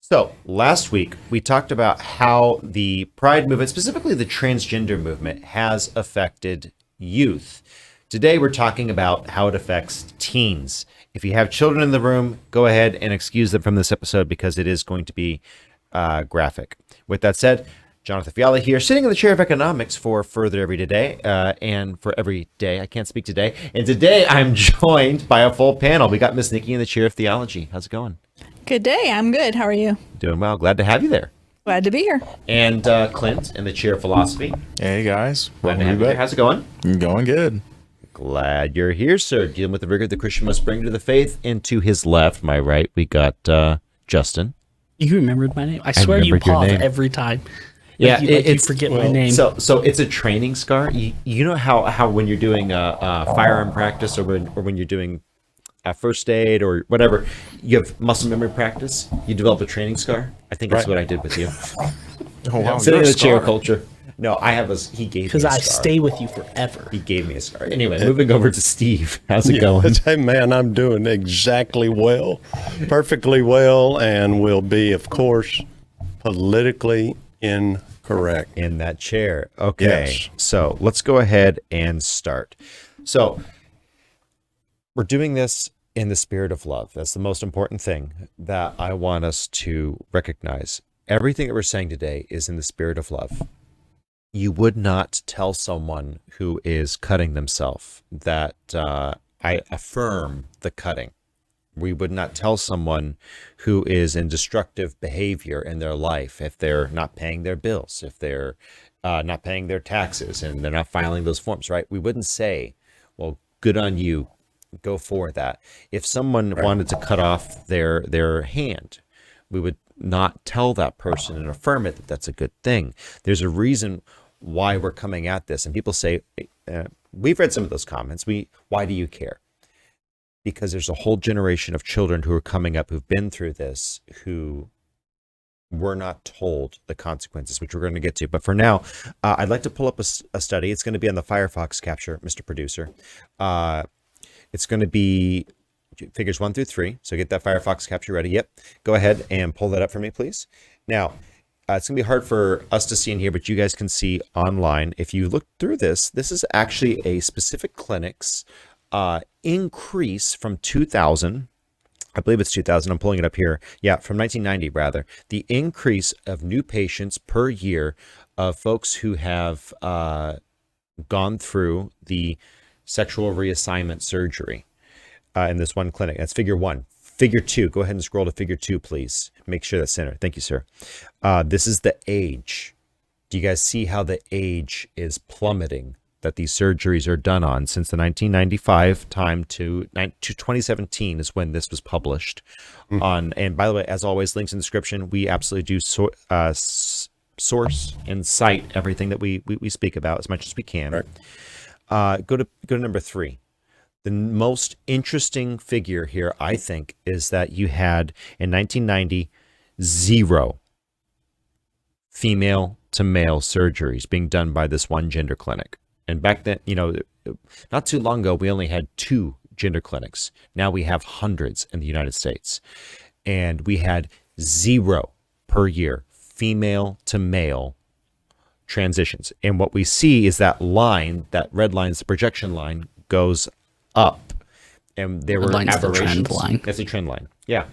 So, last week we talked about how the Pride movement, specifically the transgender movement, has affected youth. Today we're talking about how it affects teens. If you have children in the room, go ahead and excuse them from this episode because it is going to be graphic. With that said, Jonathan Fiala here, sitting in the chair of economics for Further Every Day, and for every day. I can't speak today. And today I'm joined by a full panel. We got Miss Nikki in the chair of theology. How's it going? Good day. I'm good. How are you? Doing well. Glad to have you there. Glad to be here. And Clint in the chair of philosophy. Hey guys, Glad to have you there. How's it going? Going good. Glad you're here, sir. Dealing with the rigor the Christian must bring to the faith. And to his left, my right, we got Justin. You remembered my name. I swear you pause every time. Yeah, you forget my name. So it's a training scar. You know how when you're doing firearm practice or when you're doing first aid or whatever, you have muscle memory practice. You develop a training scar. I think that's what I did with you. Oh wow, Sitting in the chair culture. No, I have he gave me a scar. Because I stay with you forever. He gave me a scar. Anyway, moving over to Steve. How's it going? Hey man, I'm doing exactly well, perfectly well, and will be, of course, politically incorrect. In that chair. Okay. Yes. So let's go ahead and start. So we're doing this in the spirit of love. That's the most important thing that I want us to recognize. Everything that we're saying today is in the spirit of love. You would not tell someone who is cutting themselves that I affirm the cutting. We would not tell someone who is in destructive behavior in their life if they're not paying their bills, if they're not paying their taxes and they're not filing those forms, right? We wouldn't say, well, good on you, go for that. If someone wanted to cut off their hand, we would not tell that person and affirm it that that's a good thing. There's a reason why we're coming at this. And people say, we've read some of those comments. Why do you care? Because there's a whole generation of children who are coming up who've been through this, who were not told the consequences, which we're going to get to. But for now, I'd like to pull up a study. It's going to be on the Firefox capture, Mr. Producer. It's going to be figures 1 through 3. So get that Firefox capture ready. Yep. Go ahead and pull that up for me, please. Now, it's going to be hard for us to see in here, but you guys can see online. If you look through this is actually a specific clinic's increase from 2000. I believe it's 2000. I'm pulling it up here. Yeah, from 1990, rather. The increase of new patients per year of folks who have gone through the sexual reassignment surgery in this one clinic. That's figure 1. Figure 2, go ahead and scroll to figure 2, please. Make sure that's center. Thank you, sir. This is the age. Do you guys see how the age is plummeting that these surgeries are done on since the 1995 time to 2017 is when this was published on. And by the way, as always, links in the description. We absolutely do source and cite everything that we speak about as much as we can. Right. Go to number 3. The most interesting figure here, I think, is that you had in 1990 0 female to male surgeries being done by this one gender clinic. And back then, not too long ago, we only had 2 gender clinics. Now we have hundreds in the United States. And we had 0 per year female to male transitions. And what we see is that line, that red line, is the projection line, goes up, and there were aberrations. That's a trend line. Yeah,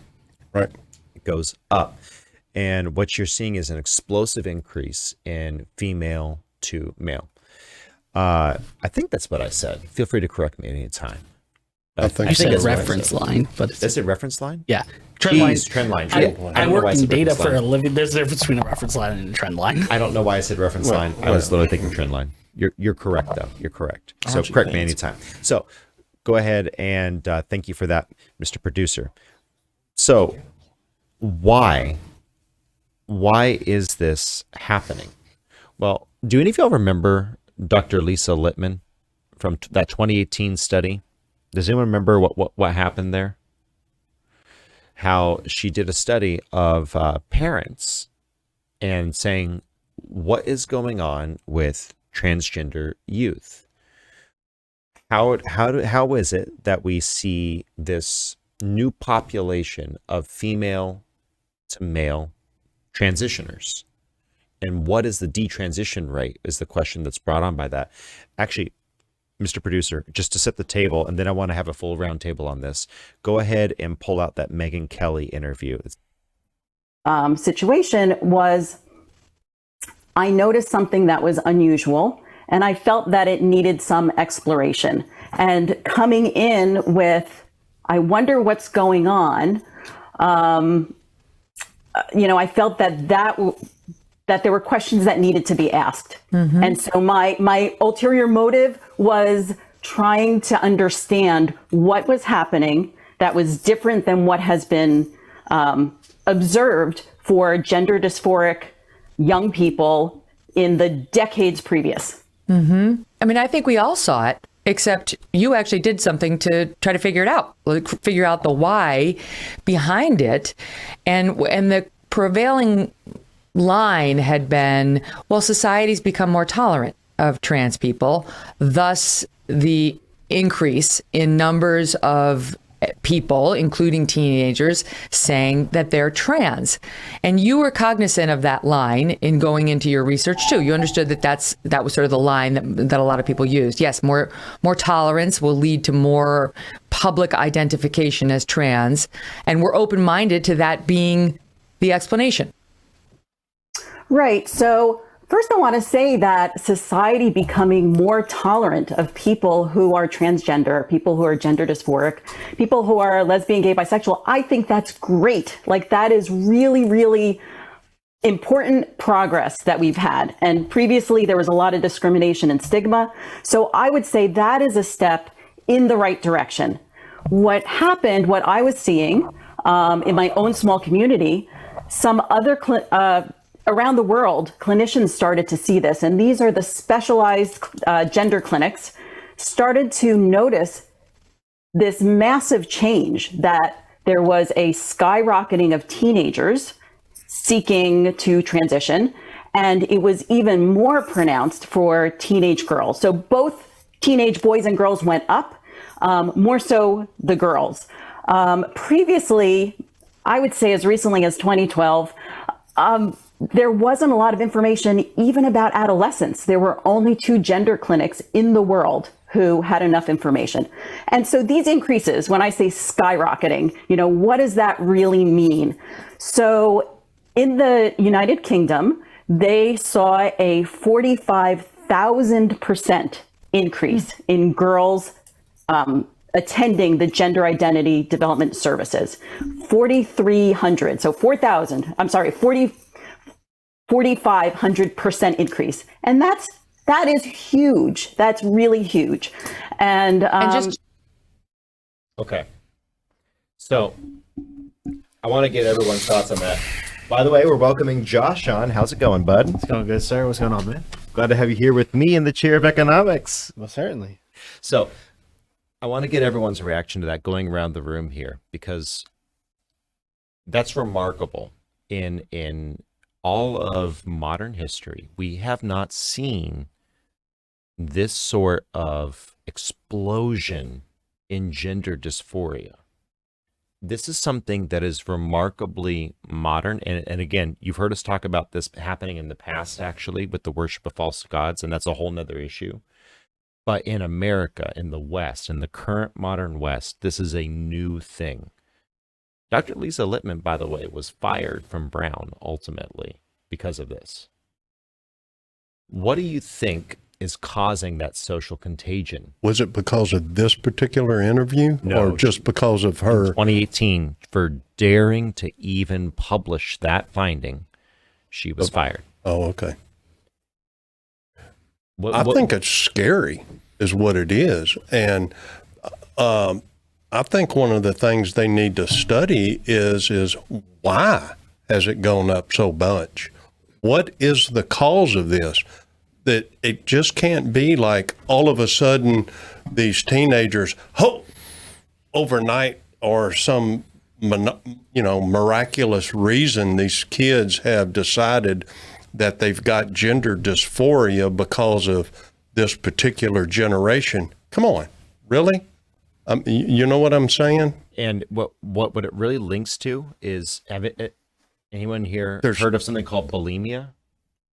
Right. it goes up, and what you're seeing is an explosive increase in female to male. I think that's what I said. Feel free to correct me at any time. I think You said that's what I reference line, but That's a reference line. yeah, trend line. Trend line. I work in data for a living. There's a difference between a reference line and a trend line. I don't know why I said reference line. I was literally thinking trend line. You're correct though. You're correct. So correct me anytime. So go ahead and thank you for that, Mr. Producer. So why is this happening? Well, do any of y'all remember Dr. Lisa Littman from that 2018 study? Does anyone remember what happened there? How she did a study of parents and saying, what is going on with transgender youth? How is it that we see this new population of female to male transitioners. And what is the detransition rate is the question that's brought on by that. Actually, Mr. Producer, just to set the table, and then I want to have a full round table on this, go ahead and pull out that Megyn Kelly interview. Situation was, I noticed something that was unusual, and I felt that it needed some exploration. And coming in with, I wonder what's going on, I felt that there were questions that needed to be asked. Mm-hmm. And so my ulterior motive was trying to understand what was happening that was different than what has been observed for gender dysphoric young people in the decades previous. Mm-hmm. I mean, I think we all saw it, except you actually did something to try to figure it out, figure out the why behind it. And the prevailing line had been, well, society's become more tolerant of trans people, thus the increase in numbers of people, including teenagers, saying that they're trans. And you were cognizant of that line in going into your research too. You understood that that was sort of the line that a lot of people used. Yes, more tolerance will lead to more public identification as trans, and we're open-minded to that being the explanation. Right. So first, I want to say that society becoming more tolerant of people who are transgender, people who are gender dysphoric, people who are lesbian, gay, bisexual, I think that's great. Like, that is really, really important progress that we've had. And previously, there was a lot of discrimination and stigma. So I would say that is a step in the right direction. What happened, what I was seeing in my own small community, some other around the world, clinicians started to see this, and these are the specialized gender clinics, started to notice this massive change, that there was a skyrocketing of teenagers seeking to transition, and it was even more pronounced for teenage girls. So both teenage boys and girls went up, more so the girls. Previously, I would say as recently as 2012, there wasn't a lot of information even about adolescents. There were only 2 gender clinics in the world who had enough information. And so these increases, when I say skyrocketing, what does that really mean? So in the United Kingdom, they saw a 45,000% increase in girls attending the gender identity development services. 4,300, so 4,500% increase. And that is huge. That's really huge. And okay. So I want to get everyone's thoughts on that. By the way, we're welcoming Josh on. How's it going, bud? It's going good, sir. What's going on, man? Glad to have you here with me in the chair of economics. Well, certainly. So I want to get everyone's reaction to that going around the room here, because that's remarkable. In all of modern history, we have not seen this sort of explosion in gender dysphoria. This is something that is remarkably modern. And again, you've heard us talk about this happening in the past, actually, with the worship of false gods, and that's a whole nother issue. But in America, in the West, in the current modern West, this is a new thing. Dr. Lisa Littman, by the way, was fired from Brown ultimately because of this. What do you think is causing that social contagion? Was it because of this particular interview, No, or just because of her? 2018, for daring to even publish that finding, she was fired. Oh, okay. What, I think it's scary is what it is. And I think one of the things they need to study is why has it gone up so much? What is the cause of this? That it just can't be like all of a sudden these teenagers, overnight, or some miraculous reason these kids have decided that they've got gender dysphoria because of this particular generation. Come on, really? You know what I'm saying? And what it really links to is Anyone here There's- heard of something called bulimia?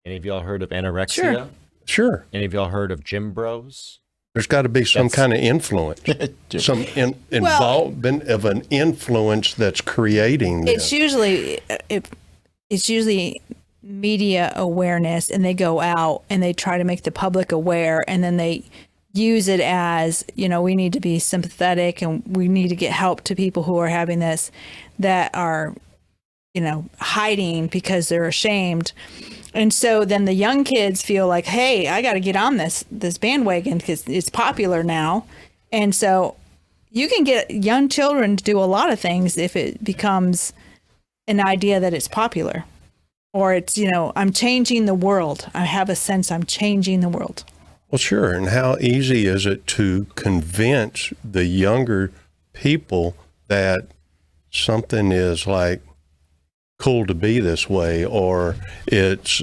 Any of y'all heard of anorexia? Sure. Sure. Any of y'all heard of gym bros? There's got to be some That's- kind of influence, some involvement of an influence that's creating this. It's usually media awareness, and they go out and they try to make the public aware, and then they use it as, we need to be sympathetic and we need to get help to people who are having this, that are, hiding because they're ashamed. And so then the young kids feel like, hey, I got to get on this bandwagon because it's popular now. And so you can get young children to do a lot of things if it becomes an idea that it's popular, or it's, I'm changing the world. I have a sense I'm changing the world. Well, sure. And how easy is it to convince the younger people that something is like cool to be this way, or it's,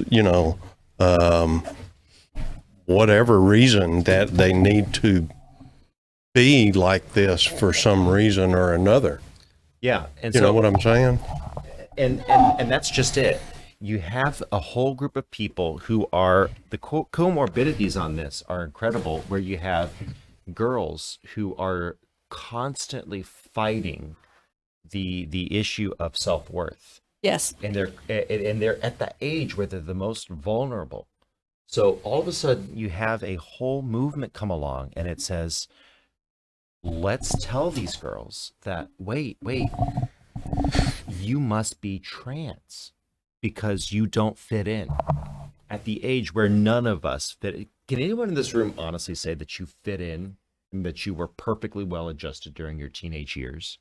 whatever reason that they need to be like this for some reason or another. Yeah. And You know what I'm saying? and that's just it. You have a whole group of people who are, the comorbidities on this are incredible, where you have girls who are constantly fighting the issue of self-worth. Yes. And they're at the age where they're the most vulnerable. So all of a sudden you have a whole movement come along, and it says, let's tell these girls that, wait, you must be trans because you don't fit in at the age where none of us fit. Can anyone in this room honestly say that you fit in and that you were perfectly well adjusted during your teenage years?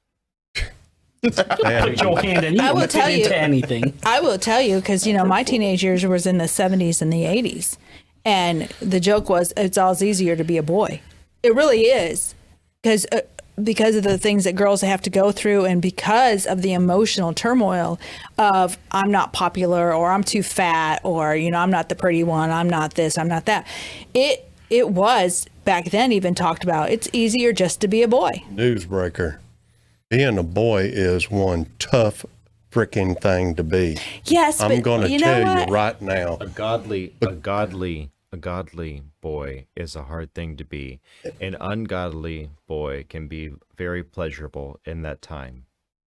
Put your hand in. You I will don't tell fit you. into anything. I will tell you, because my teenage years was in the 70s and the 80s, and the joke was it's all easier to be a boy. It really is, because of the things that girls have to go through, and because of the emotional turmoil of I'm not popular, or I'm too fat, or I'm not the pretty one, I'm not this, I'm not that. It was back then even talked about. It's easier just to be a boy. Newsbreaker. Being a boy is one tough freaking thing to be. Yes, I'm but going to you know tell what? you right now. A godly boy is a hard thing to be. An ungodly boy can be very pleasurable in that time.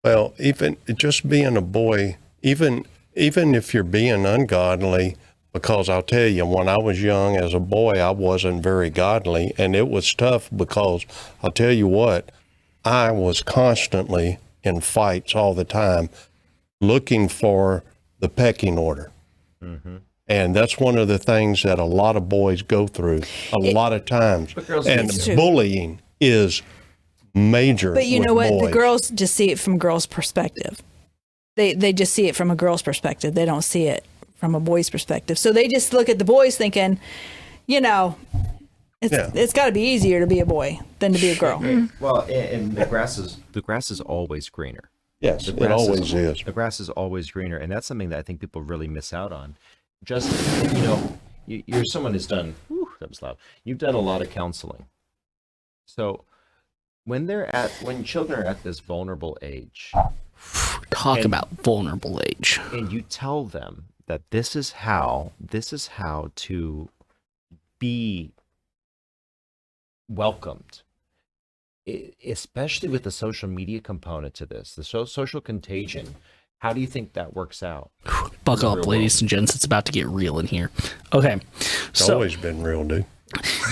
Well, even just being a boy, even if you're being ungodly, because I'll tell you, when I was young as a boy, I wasn't very godly, and it was tough because I'll tell you what, I was constantly in fights all the time looking for the pecking order. Mm-hmm. And that's one of the things that a lot of boys go through a lot of times. And It's true. bullying is major. But you with know what? boys. The girls just see it from girls' perspective. They just see it from a girl's perspective. They don't see it from a boy's perspective. So they just look at the boys thinking, it's got to be easier to be a boy than to be a girl. Well, and the grass is always greener. Yes, The it grass always is. The grass is always greener, and that's something that I think people really miss out on. Just, you're someone who's done, that was loud. You've done a lot of counseling. So when children are at this vulnerable age, Talk about vulnerable age. and you tell them that this is how to be welcomed, especially with the social media component to this, the social contagion. How do you think that works out? Buckle Real up, ladies and gents. It's about to get real in here. Okay. It's So always been real, dude.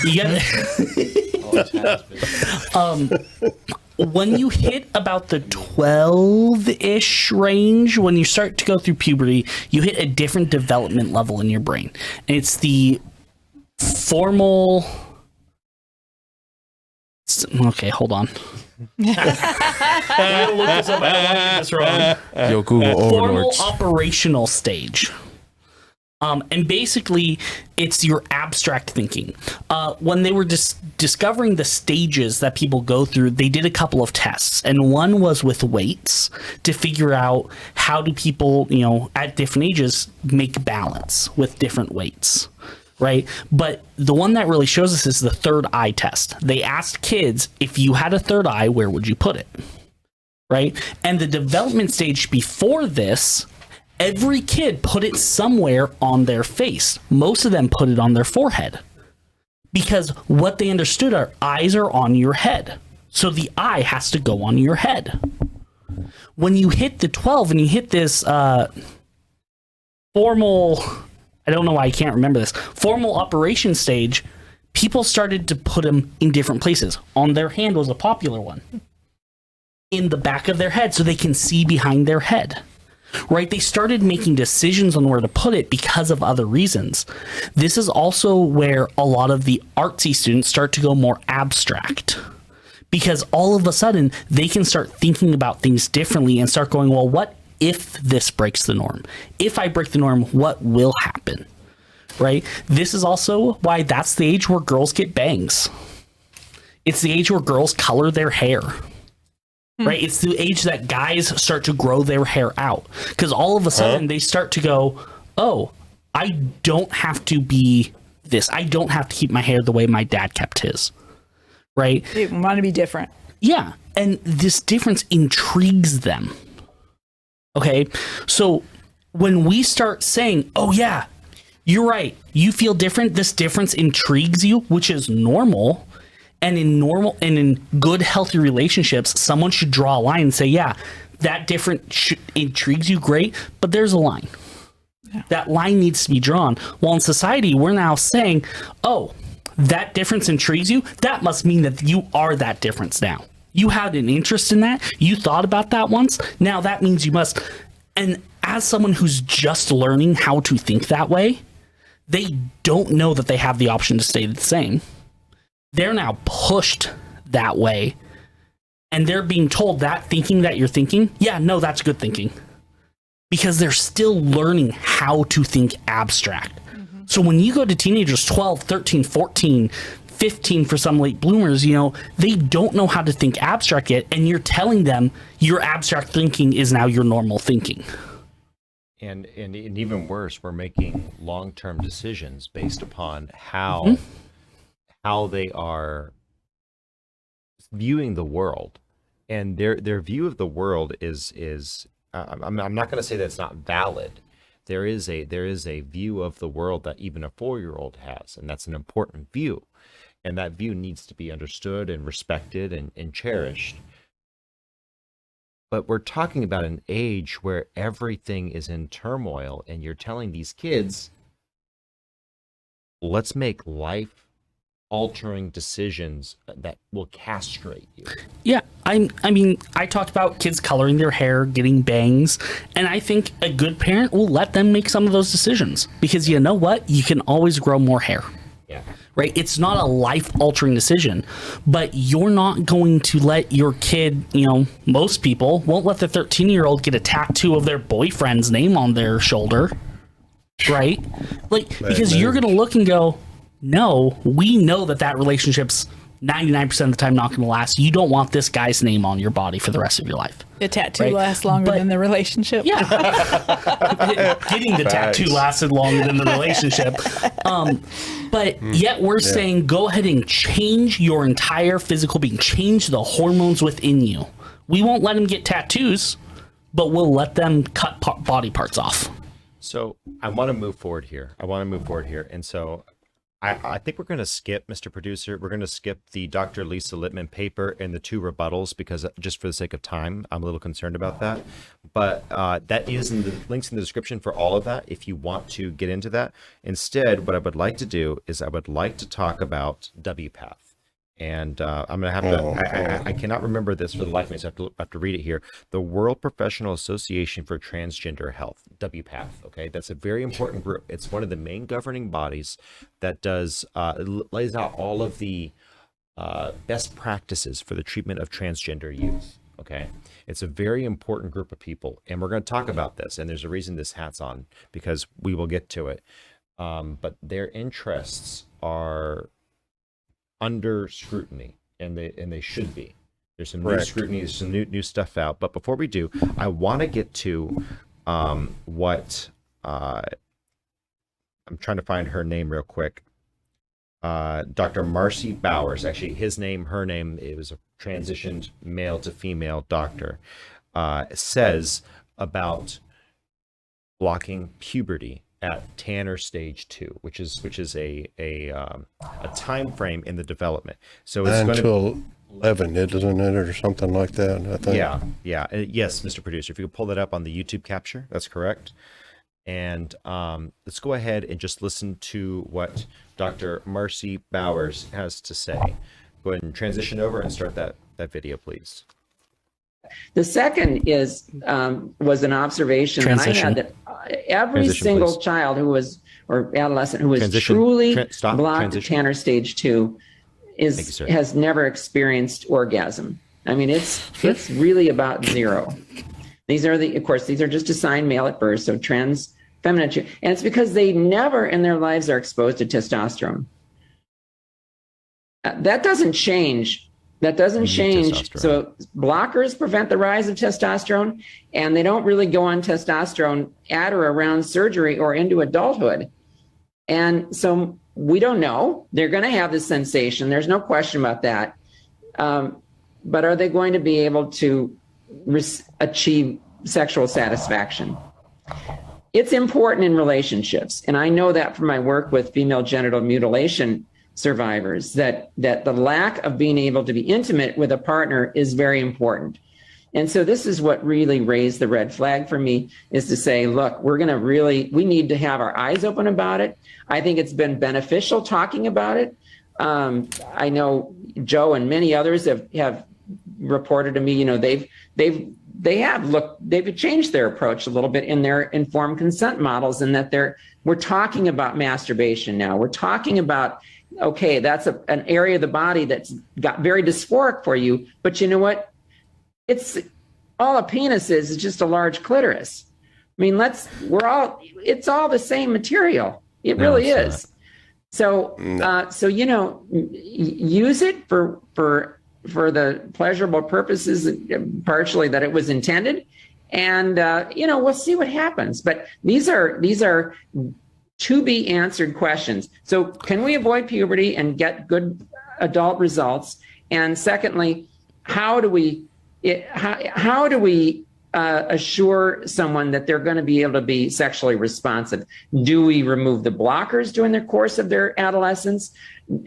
you got when you hit about the 12-ish range, when you start to go through puberty, you hit a different development level in your brain. And it's the formal... Okay, hold on. I look this up. I don't want to get this wrong. Yo, Google Formal overlords. operational stage. And basically, it's your abstract thinking. When they were discovering the stages that people go through, they did a couple of tests. And one was with weights to figure out how do people, at different ages, make balance with different weights. Right. But the one that really shows us is the third eye test. They asked kids, if you had a third eye, where would you put it? Right. And the development stage before this Every kid put it somewhere on their face. Most of them put it on their forehead. Because what they understood are eyes are on your head. So the eye has to go on your head. When you hit the 12 and you hit this formal, I don't know why I can't remember this, formal operation stage, people started to put them in different places. On their hand was a popular one. In the back of their head so they can see behind their head. Right? They started making decisions on where to put it because of other reasons. This is also where a lot of the artsy students start to go more abstract. Because all of a sudden, they can start thinking about things differently and start going, well, what if this breaks the norm? If I break the norm, what will happen? Right? This is also why that's the age where girls get bangs. It's the age where girls color their hair. Right? It's the age that guys start to grow their hair out. Because all of a sudden they start to go, oh, I don't have to be this. I don't have to keep my hair the way my dad kept his. Right? They want to be different. Yeah. And this difference intrigues them. Okay. So when we start saying, oh, yeah, you're right. You feel different. This difference intrigues you, which is normal. And in good, healthy relationships, someone should draw a line and say, yeah, that intrigues you, great, but there's a line. Yeah. That line needs to be drawn. Well, in society, we're now saying, oh, that difference intrigues you? That must mean that you are that difference now. You had an interest in that. You thought about that once. Now that means you must. And as someone who's just learning how to think that way, they don't know that they have the option to stay the same. They're now pushed that way, and they're being told that thinking that you're thinking, yeah, no, that's good thinking. Because they're still learning how to think abstract. Mm-hmm. So when you go to teenagers, 12, 13, 14, 15 for some late bloomers, they don't know how to think abstract yet, and you're telling them your abstract thinking is now your normal thinking. And even worse, we're making long-term decisions based upon how they are viewing the world, and their view of the world is I'm not going to say that it's not valid. There is a view of the world that even a 4-year-old has, and that's an important view, and that view needs to be understood and respected and cherished. But we're talking about an age where everything is in turmoil, and you're telling these kids, let's make life altering decisions that will castrate you. Yeah, I mean, I talked about kids coloring their hair, getting bangs, and I think a good parent will let them make some of those decisions, because you know what? You can always grow more hair. Yeah. Right? It's not a life-altering decision, but you're not going to let your kid, most people won't let the 13-year-old get a tattoo of their boyfriend's name on their shoulder, right? Because you're going to look and go, no, we know that relationship's 99% of the time not going to last. You don't want this guy's name on your body for the rest of your life. The tattoo lasts longer than the relationship. Yeah. Getting the tattoo lasted longer than the relationship. But yet we're saying go ahead and change your entire physical being. Change the hormones within you. We won't let them get tattoos, but we'll let them cut body parts off. So I want to move forward here. And so I think we're going to skip, Mr. Producer. We're going to skip the Dr. Lisa Littman paper and the 2 rebuttals because just for the sake of time, I'm a little concerned about that. But that is in the links in the description for all of that if you want to get into that. Instead, what I would like to do is I would like to talk about WPATH. And I'm going to have to, I cannot remember this for the life of me, so I have to read it here. The World Professional Association for Transgender Health, WPATH, okay? That's a very important group. It's one of the main governing bodies that does, lays out all of the best practices for the treatment of transgender youth, okay? It's a very important group of people, and we're going to talk about this, and there's a reason this hat's on, because we will get to it. But their interests are under scrutiny, and they should be. There's some new scrutiny, there's some new stuff out. But before we do, I want to get to what I'm trying to find her name real quick. Dr. Marcy Bowers, actually her name, it was a transitioned male to female doctor, says about blocking puberty at Tanner stage 2, which is a time frame in the development. So it's 9 going to to 11, isn't it, or something like that? I think. yeah. Yes, Mr. Producer, if you could pull that up on the YouTube capture, that's correct. And let's go ahead and just listen to what Dr. Marcy Bowers has to say. Go ahead and transition over and start that video, please. The second was an observation that I had that every Transition, single please. child who was, or adolescent who was Transition. truly Stop. blocked Transition. Tanner stage 2 Thank you, sir. has never experienced orgasm. I mean, it's really about 0. These are of course, these are just assigned male at birth, so trans feminine, and it's because they never in their lives are exposed to testosterone. That doesn't change. That doesn't change. testosterone. So blockers prevent the rise of testosterone, and they don't really go on testosterone at or around surgery or into adulthood. And so we don't know. They're going to have this sensation. There's no question about that. But are they going to be able to achieve sexual satisfaction? It's important in relationships. And I know that from my work with female genital mutilation survivors, that the lack of being able to be intimate with a partner is very important. And so this is what really raised the red flag for me, is to say, look, we need to have our eyes open about it. I think it's been beneficial talking about it. I know Joe and many others have reported to me, they've changed their approach a little bit in their informed consent models, and that we're talking about masturbation now. We're talking about, okay, that's an area of the body that's got very dysphoric for you, but you know what? It's all a penis is just a large clitoris. I mean, it's all the same material. It really is. So, use it for the pleasurable purposes, partially that it was intended, and we'll see what happens. But these are to be answered questions. So, can we avoid puberty and get good adult results? And secondly, how do we assure someone that they're going to be able to be sexually responsive? Do we remove the blockers during the course of their adolescence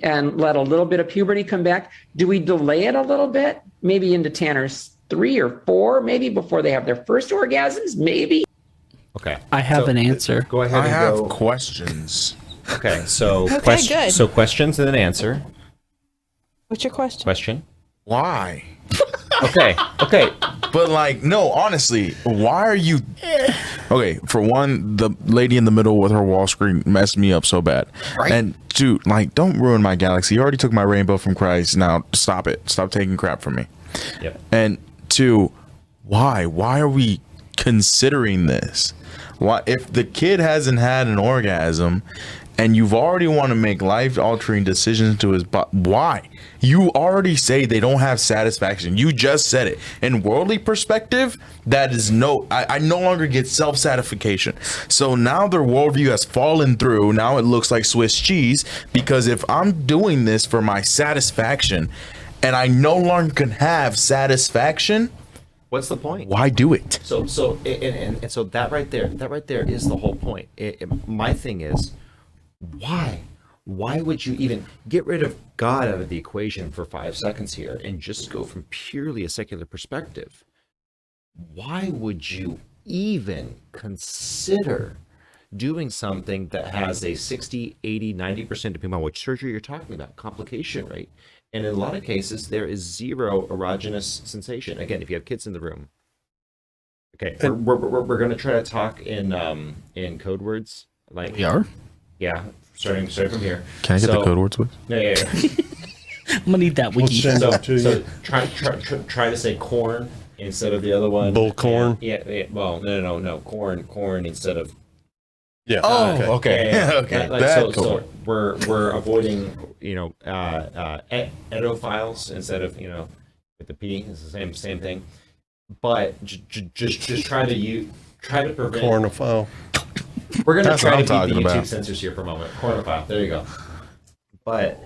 and let a little bit of puberty come back? Do we delay it a little bit, maybe into Tanner's 3 or 4, maybe before they have their first orgasms? Maybe. Okay. I have an answer. Go ahead. I have go. questions. Okay. So Okay, good. So questions and then answer. What's your question? Question. Why? Okay. But no, honestly, why are you? Okay, for one, the lady in the middle with her wall screen messed me up so bad. Right. And dude, don't ruin my galaxy. You already took my rainbow from Christ. Now stop it. Stop taking crap from me. Yep. And 2, why? Why are we considering this? Why, if the kid hasn't had an orgasm and you've already want to make life-altering decisions to his body, why? You already say they don't have satisfaction. You just said it. In worldly perspective, that is I no longer get self-satisfaction. So now their worldview has fallen through. Now it looks like Swiss cheese, because if I'm doing this for my satisfaction and I no longer can have satisfaction, What's the point? why do it? So so that right there is the whole point. My thing is, why would you even get rid of God out of the equation for 5 seconds here and just go from purely a secular perspective? Why would you even consider doing something that has a 60, 80, 90%, depending on which surgery you're talking about, complication rate? And in a lot of cases, there is 0 erogenous sensation. Again, if you have kids in the room. Okay, we're going to try to talk in code words. We are? Yeah, starting from here. Can I get the code words, please? Yeah. I'm gonna need that wiki. So try to say corn instead of the other one. Bullcorn? Yeah. Well, no. Corn instead of. Yeah. Oh, okay. Yeah. Okay. So we're avoiding edophiles instead of with the P. It's the same thing. But just try to prevent. Cornophile. We're going to That's try what to I'm beat the talking YouTube about. censors here for a moment. Cornophile. There you go. But,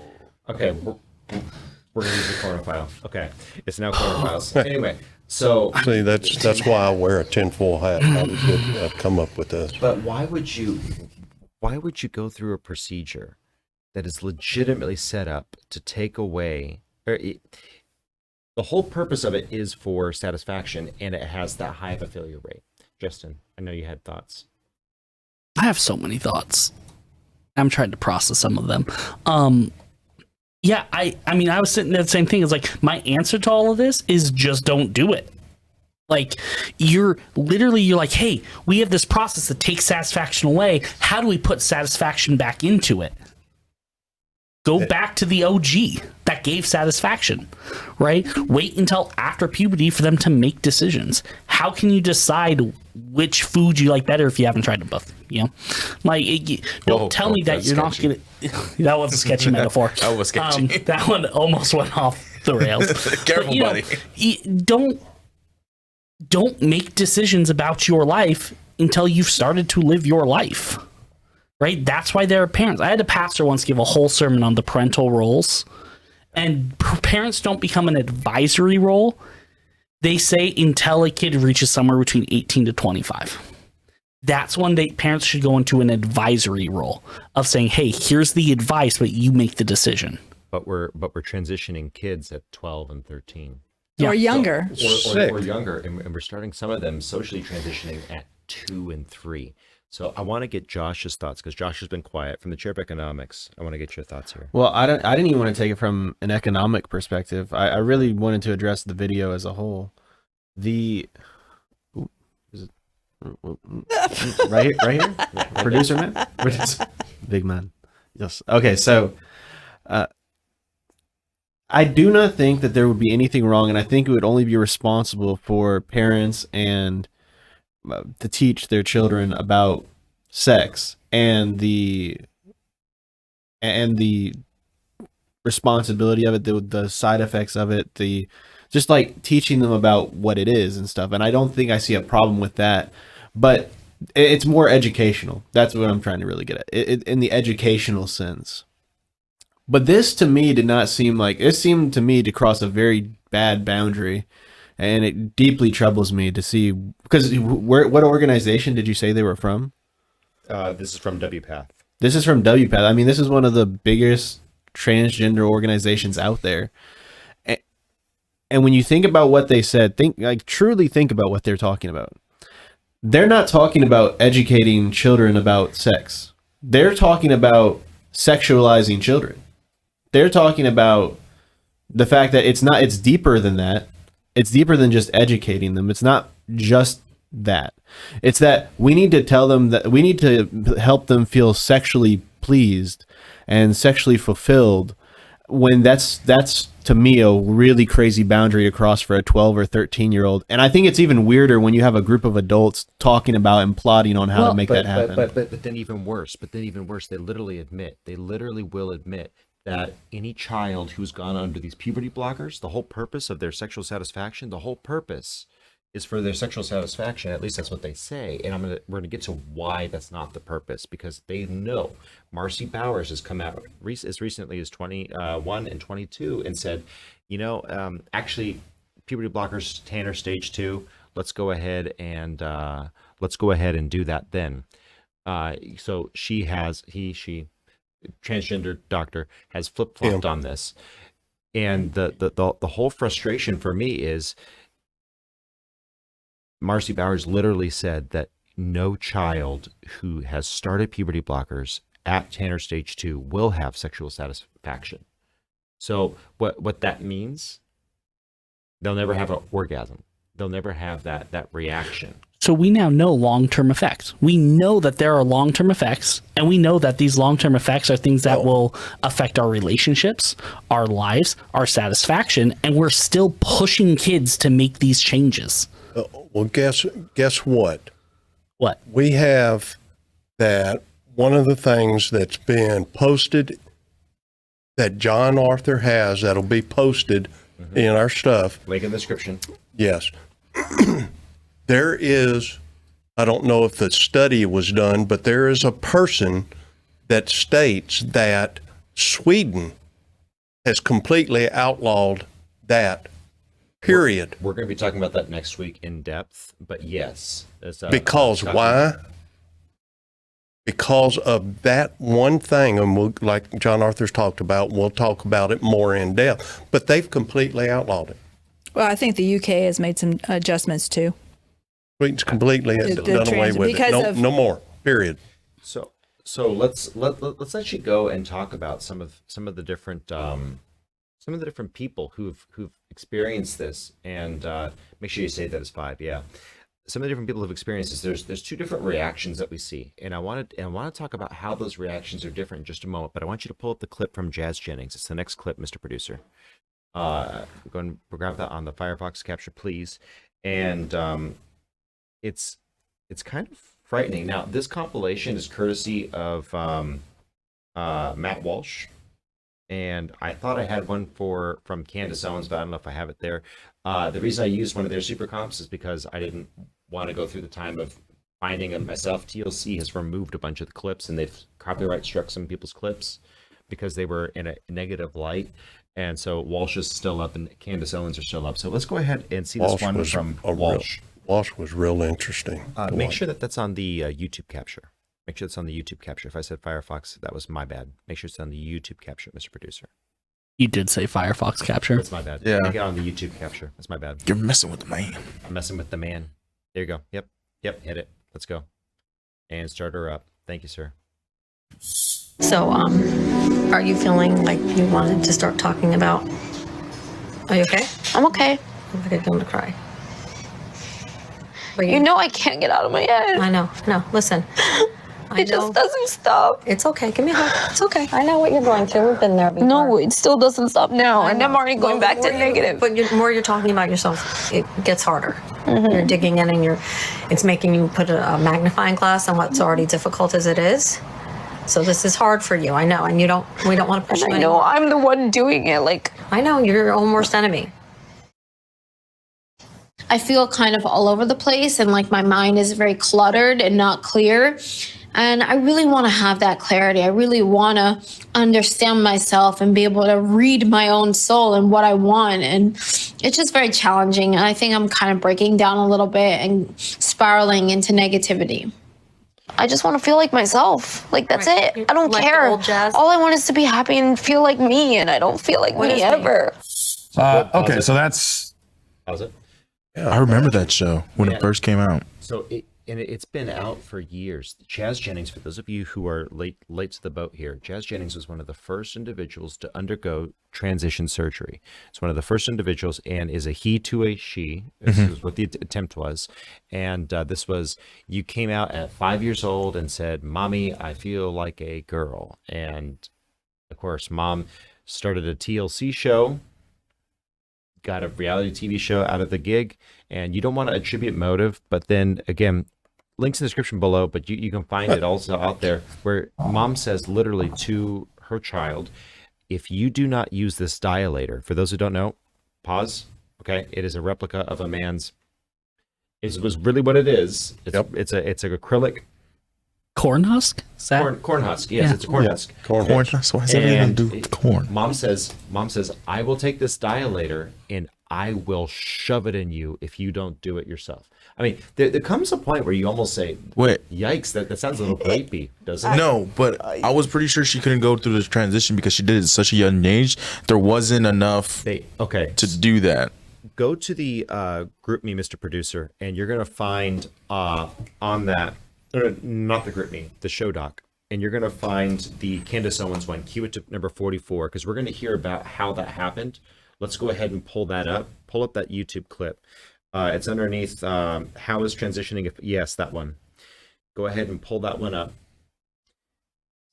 okay, we're going to use the cornophile. Okay, it's now cornophiles. Anyway, So, See, that's why I wear a tinfoil hat. How did I come up with this? but why would you go through a procedure that is legitimately set up to take away, the whole purpose of it is for satisfaction, and it has that high of a failure rate? Justin, I know you had thoughts. I have so many thoughts. I'm trying to process some of them. Yeah, I mean, I was sitting there the same thing. It's like, my answer to all of this is just don't do it. Like, you're like, hey, we have this process that takes satisfaction away. How do we put satisfaction back into it? Go back to the OG that gave satisfaction, right? Wait until after puberty for them to make decisions. How can you decide which food you like better if you haven't tried them both? You know, like, don't tell me that you're not gonna. That was a sketchy metaphor. That was sketchy. That one almost went off the rails. Careful, but, don't make decisions about your life until you've started to live your life. Right? That's why there are parents. I had a pastor once give a whole sermon on the parental roles, and parents don't become an advisory role. They say until a kid reaches somewhere between 18 to 25. That's when parents should go into an advisory role of saying, hey, here's the advice, but you make the decision. But we're transitioning kids at 12 and 13. Or younger. Or younger, and we're starting some of them socially transitioning at 2 and 3. So I want to get Josh's thoughts, because Josh has been quiet from the chair of economics. I want to get your thoughts here. Well, I didn't even want to take it from an economic perspective. I really wanted to address the video as a whole. Right here, producer man, big man. Yes. Okay, so I do not think that there would be anything wrong, and I think it would only be responsible for parents and to teach their children about sex and the responsibility of it, the side effects of it, just like teaching them about what it is and stuff. And I don't think I see a problem with that, but it's more educational. That's what I'm trying to really get at, in the educational sense. But this to me did not seem like, it seemed to me to cross a very bad boundary. And it deeply troubles me to see, because what organization did you say they were from? This is from WPATH. This is from WPATH. I mean, this is one of the biggest transgender organizations out there. And when you think about what they said, truly think about what they're talking about. They're not talking about educating children about sex. They're talking about sexualizing children. They're talking about the fact that it's deeper than that. It's deeper than just educating them. It's not just that. It's that we need to tell them that we need to help them feel sexually pleased and sexually fulfilled, when that's to me a really crazy boundary to cross for a 12 or 13-year-old. And I think it's even weirder when you have a group of adults talking about and plotting on how to make that happen. But then even worse, they literally will admit that any child who's gone under these puberty blockers, the whole purpose of their sexual satisfaction, the whole purpose is for their sexual satisfaction. At least that's what they say. And we're gonna get to why that's not the purpose, because they know. Marcy Bowers has come out as recently as 21 and 22 and said, actually, puberty blockers, Tanner stage 2. Let's go ahead and do that then. So she transgender doctor has flip-flopped on this, and the whole frustration for me is Marcy Bowers literally said that no child who has started puberty blockers at Tanner stage 2 will have sexual satisfaction. So what that means, they'll never have an orgasm. They'll never have that reaction. So we now know long-term effects. We know that there are long-term effects, and we know that these long-term effects are things that will affect our relationships, our lives, our satisfaction, and we're still pushing kids to make these changes. Well, guess what? What? We have that one of the things that's been posted that John Arthur has that'll be posted in our stuff. Link in the description. Yes. There is, I don't know if the study was done, but there is a person that states that Sweden has completely outlawed that Period. We're going to be talking about that next week in depth, but yes. Because why? Because of that one thing, and like John Arthur's talked about, we'll talk about it more in depth, but they've completely outlawed it. Well, I think the UK has made some adjustments too. It's completely done away with it. No more. Period. So let's actually go and talk about some of the different people who've experienced this, and make sure you say that as 5. Yeah, some of the different people who've experienced this. There's 2 different reactions that we see, and I want to talk about how those reactions are different in just a moment. But I want you to pull up the clip from Jazz Jennings. It's the next clip, Mr. Producer. Go and grab that on the Firefox capture, please. And it's kind of frightening. Now, this compilation is courtesy of Matt Walsh, and I thought I had one from Candace Owens, but I don't know if I have it there. The reason I used one of their super comps is because I didn't want to go through the time of finding them myself. TLC has removed a bunch of the clips, and they've copyright struck some people's clips because they were in a negative light. And so Walsh is still up, and Candace Owens are still up. So let's go ahead and see this one from Walsh. Walsh was real interesting. Make sure that's on the YouTube capture. Make sure it's on the YouTube capture. If I said Firefox, that was my bad. Make sure it's on the YouTube capture, Mr. Producer. You did say Firefox capture. That's my bad. Yeah. Make it on the YouTube capture. That's my bad. You're messing with the man. I'm messing with the man. There you go. Yep. Hit it. Let's go. And start her up. Thank you, sir. So, are you feeling like you wanted to start talking about? Are you okay? I'm okay. I'm going to cry. But You know I can't get out of my head. I know. No, listen. It just doesn't stop. It's okay. Give me a hug. It's okay. I know what you're going through. We've been there before. No, it still doesn't stop now, and I'm already going back to negative. But the more you're talking about yourself, it gets harder. You're digging in, and it's making you put a magnifying glass on what's already difficult as it is. So this is hard for you. I know, and we don't want to push you I know anymore. I'm the one doing it. Like, I know you're your own worst enemy. I feel kind of all over the place, and like my mind is very cluttered and not clear. And I really want to have that clarity. I really want to understand myself and be able to read my own soul and what I want. And it's just very challenging. And I think I'm kind of breaking down a little bit and spiraling into negativity. I just want to feel like myself. Like, that's it. I don't Like care. the old Jazz? All I want is to be happy and feel like me. And I don't feel like What me is me? ever. Okay, so that's How's it? I remember that show when it first came out. So it's been out for years. Jazz Jennings, for those of you who are late to the boat here, Jazz Jennings was one of the first individuals to undergo transition surgery. It's one of the first individuals, and is a he to a she. This is what the attempt was. And this was, you came out at 5 years old and said, "Mommy, I feel like a girl." And of course, mom started a TLC show, got a reality TV show out of the gig, and you don't want to attribute motive, but then again, links in the description below, but you can find it also out there, where mom says literally to her child, if you do not use this dilator, for those who don't know, pause, okay, it is a replica of a man's, it was really what it is. It's an acrylic Corn husk? Is that? corn husk. Yes, Yeah. it's a corn husk. Corn husk. What does that even do with corn? Mom says, I will take this dilator and I will shove it in you if you don't do it yourself. I mean, there comes a point where you almost say, Wait. yikes, that sounds a little rapey, doesn't it? No, but I was pretty sure she couldn't go through this transition because she did it at such a young age. There wasn't enough to do that. Go to the Group Me, Mr. Producer, and you're going to find on that, not the Group Me, the show doc, and you're going to find the Candace Owens one. Cue it to number 44, because we're going to hear about how that happened. Let's go ahead and pull that up. Pull up that YouTube clip. It's underneath how is transitioning. Yes, that one. Go ahead and pull that one up.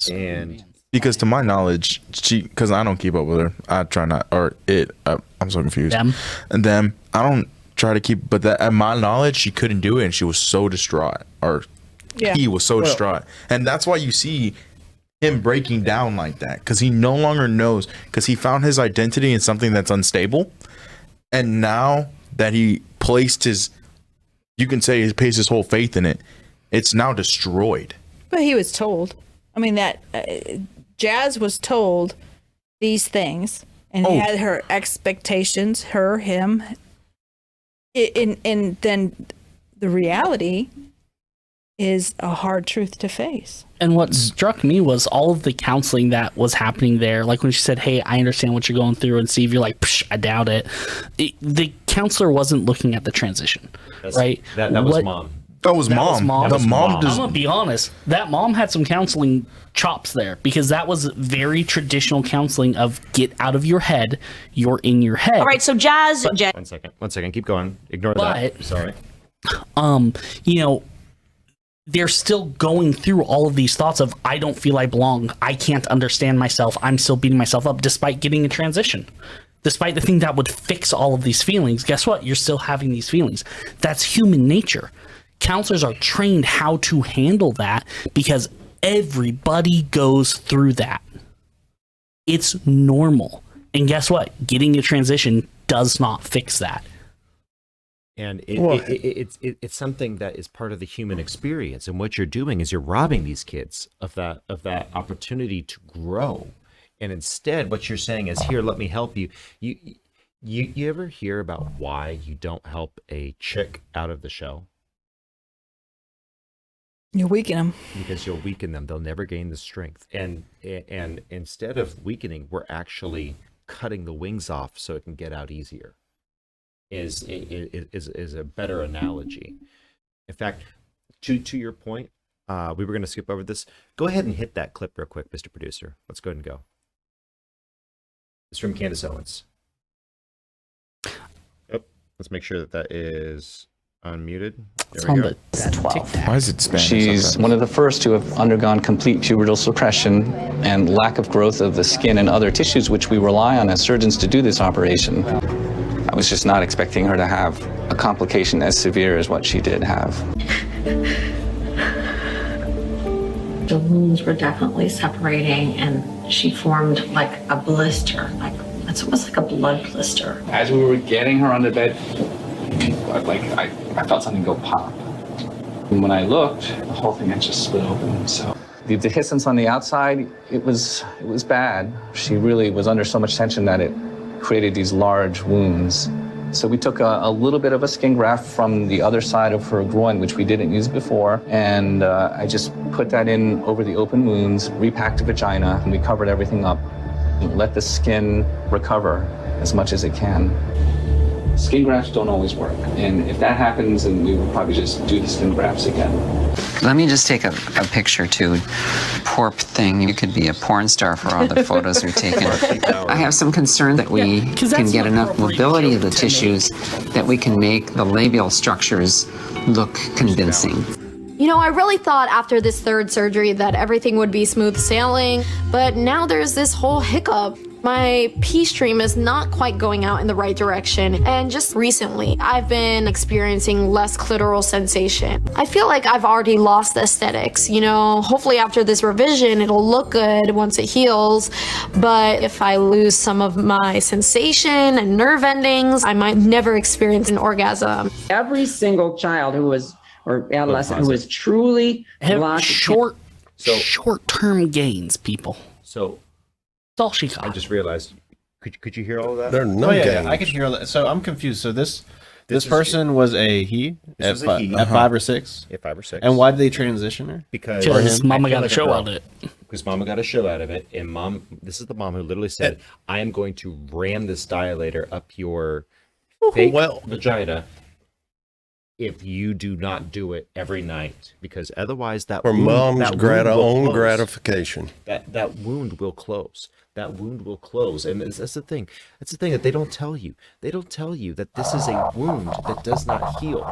And because to my knowledge, because I don't keep up with her, I try not, or it. I'm so confused. And them, I don't try to keep. But that, at my knowledge, she couldn't do it, and she was so distraught, or he was so distraught, and that's why you see him breaking down like that, because he no longer knows, because he found his identity in something that's unstable, and now that he placed his, you can say he placed his whole faith in it, it's now destroyed. But he was told. I mean, that Jazz was told these things, and he had her expectations, him, And then the reality is a hard truth to face. And what struck me was all of the counseling that was happening there. Like when she said, "Hey, I understand what you're going through," and Steve, you're like, "Psh, I doubt it." The counselor wasn't looking at the transition, right? That was mom. That was mom. The mom I'm gonna be honest. That mom had some counseling chops there, because that was very traditional counseling of get out of your head. You're in your head. All right, so Jazz. One second. Keep going. Ignore But- that. Sorry. You know, they're still going through all of these thoughts of, I don't feel I belong. I can't understand myself. I'm still beating myself up despite getting a transition. Despite the thing that would fix all of these feelings, guess what? You're still having these feelings. That's human nature. Counselors are trained how to handle that because everybody goes through that. It's normal. And guess what? Getting a transition does not fix that. And it's something that is part of the human experience. And what you're doing is you're robbing these kids of that opportunity to grow. And instead, what you're saying is, here, let me help you. You ever hear about why you don't help a chick out of the shell? You weaken them. Because you'll weaken them. They'll never gain the strength. And instead of weakening, we're actually cutting the wings off so it can get out easier. Is a better analogy. In fact, to your point, we were going to skip over this. Go ahead and hit that clip real quick, Mr. Producer. Let's go ahead and go. It's from Candace Owens. Oh, let's make sure that is unmuted. There we go. 12. Why is it Spanish? She's one of the first to have undergone complete pubertal suppression and lack of growth of the skin and other tissues, which we rely on as surgeons to do this operation. I was just not expecting her to have a complication as severe as what she did have. The wounds were definitely separating, and she formed like a blister, like it's almost like a blood blister. As we were getting her onto bed, I felt something go pop. And when I looked, the whole thing had just split open. So the dehiscence on the outside, it was bad. She really was under so much tension that it created these large wounds. So we took a little bit of a skin graft from the other side of her groin, which we didn't use before, and I just put that in over the open wounds, repacked the vagina, and we covered everything up and let the skin recover as much as it can. Skin grafts don't always work, and if that happens, then we will probably just do the skin grafts again. Let me just take a picture too. Poor thing, you could be a porn star for all the photos you're taking. I have some concern that we can get enough mobility of the tissues that we can make the labial structures look convincing. You know, I really thought after this third surgery that everything would be smooth sailing, but now there's this whole hiccup. My pee stream is not quite going out in the right direction, and just recently I've been experiencing less clitoral sensation. I feel like I've already lost the aesthetics, you know. Hopefully after this revision it'll look good once it heals, but if I lose some of my sensation and nerve endings, I might never experience an orgasm. Every single child who was, or adolescent who was truly have short-term gains, people. So that's all she got. I just realized. Could you hear all of that? There are no games. I could hear all that. So I'm confused. So this person was a he at 5 or 6? Yeah, 5 or 6. And why did they transition her? Because mama got a show out of it. Because mama got a show out of it, and mom, this is the mom who literally said, "I am going to ram this dilator up your fake vagina if you do not do it every night, because otherwise that for wound, mom's that wound will own close. gratification. That wound will close. That wound will close, and that's the thing. That's the thing that they don't tell you. They don't tell you that this is a wound that does not heal.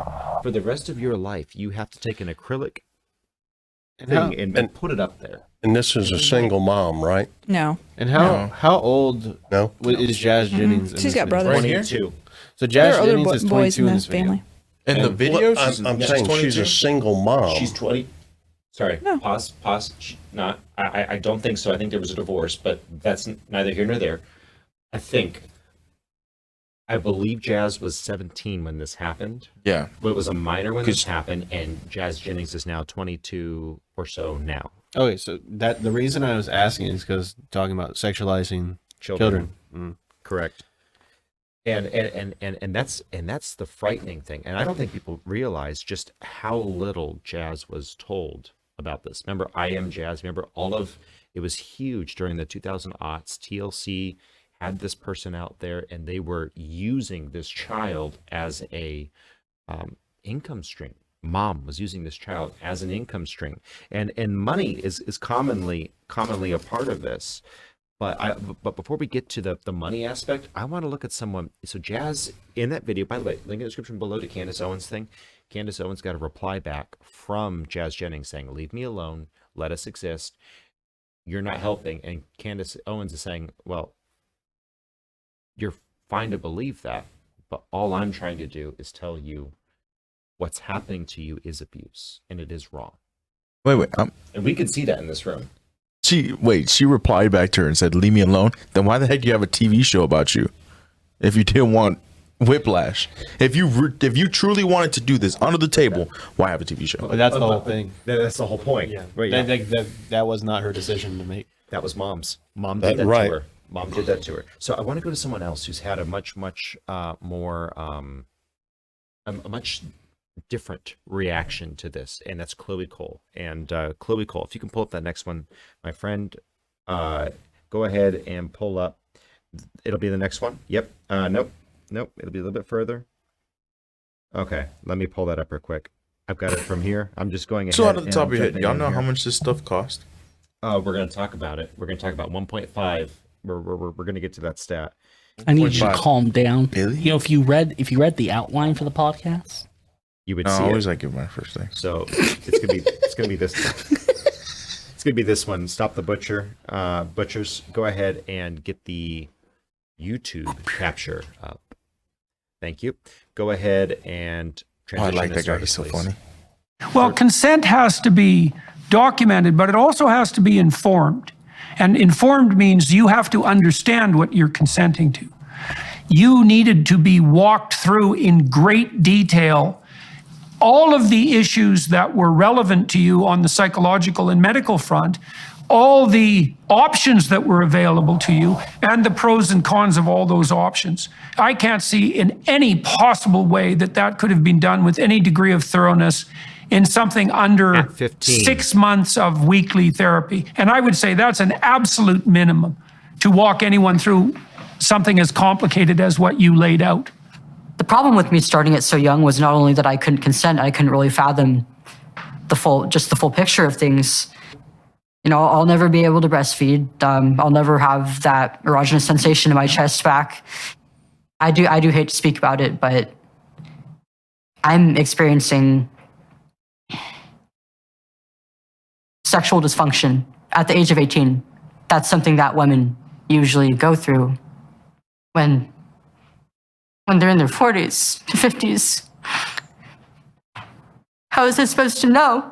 For the rest of your life, you have to take an acrylic thing and put it up there. And this is a single mom, right? No. And how old No. is Jazz Jennings? in She's this got video? brothers. 22. So Jazz There are other Jennings is boys 22 in in the this video. family. In the video, I'm saying she's a single mom. She's 20. Sorry. No. Pause. Not. I don't think so. I think there was a divorce, but that's neither here nor there. I believe Jazz was 17 when this happened. Yeah. But it was a minor when this happened, and Jazz Jennings is now 22 or so now. Okay, so that the reason I was asking is because talking about sexualizing children. Correct. And that's the frightening thing. And I don't think people realize just how little Jazz was told about this. Remember, I Am Jazz. Remember, it was huge during the 2000 aughts. TLC had this person out there, and they were using this child as a income stream. Mom was using this child as an income stream, and money is commonly a part of this. But before we get to the money aspect, I want to look at someone. So Jazz, in that video, by the way, link in the description below to Candace Owens thing. Candace Owens got a reply back from Jazz Jennings saying, "Leave me alone, let us exist. You're not helping." And Candace Owens is saying, "Well, you're fine to believe that, but all I'm trying to do is tell you what's happening to you is abuse, and it is wrong." Wait. And we can see that in this room. She replied back to her and said, "Leave me alone." Then why the heck do you have a TV show about you? If you didn't want whiplash, if you truly wanted to do this under the table, why have a TV show? But that's the whole thing. That's the whole point. Yeah. Right. That was not her decision to make. That was Mom's. Mom did that to her. Mom did that to her. So I want to go to someone else who's had a much more a much different reaction to this, and that's Chloe Cole. And Chloe Cole, if you can pull up that next one, my friend, go ahead and pull up. It'll be the next one. Yep. Nope. It'll be a little bit further. Okay, let me pull that up real quick. I've got it from here. I'm just going ahead. So out of the top of your head, y'all know how much this stuff cost? We're going to talk about it. We're going to talk about 1.5. We're going to get to that stat. I need you to calm down. Really? You know, if you read the outline for the podcast, you would no, see I always it. like it my first thing. So it's gonna be this. It's gonna be this one. Stop the butcher. Butchers, go ahead and get the YouTube capture up. Thank you. Go ahead and transition. I like that guy. start He's us, so please. funny. Well, consent has to be documented, but it also has to be informed. And informed means you have to understand what you're consenting to. You needed to be walked through in great detail all of the issues that were relevant to you on the psychological and medical front, all the options that were available to you, and the pros and cons of all those options. I can't see in any possible way that could have been done with any degree of thoroughness in something under 6 months of weekly therapy. And I would say that's an absolute minimum to walk anyone through something as complicated as what you laid out. The problem with me starting it so young was not only that I couldn't consent, I couldn't really fathom the full picture of things. You know, I'll never be able to breastfeed. I'll never have that erogenous sensation in my chest back. I do hate to speak about it, but I'm experiencing sexual dysfunction at the age of 18. That's something that women usually go through when they're in their 40s, 50s. How is it supposed to know?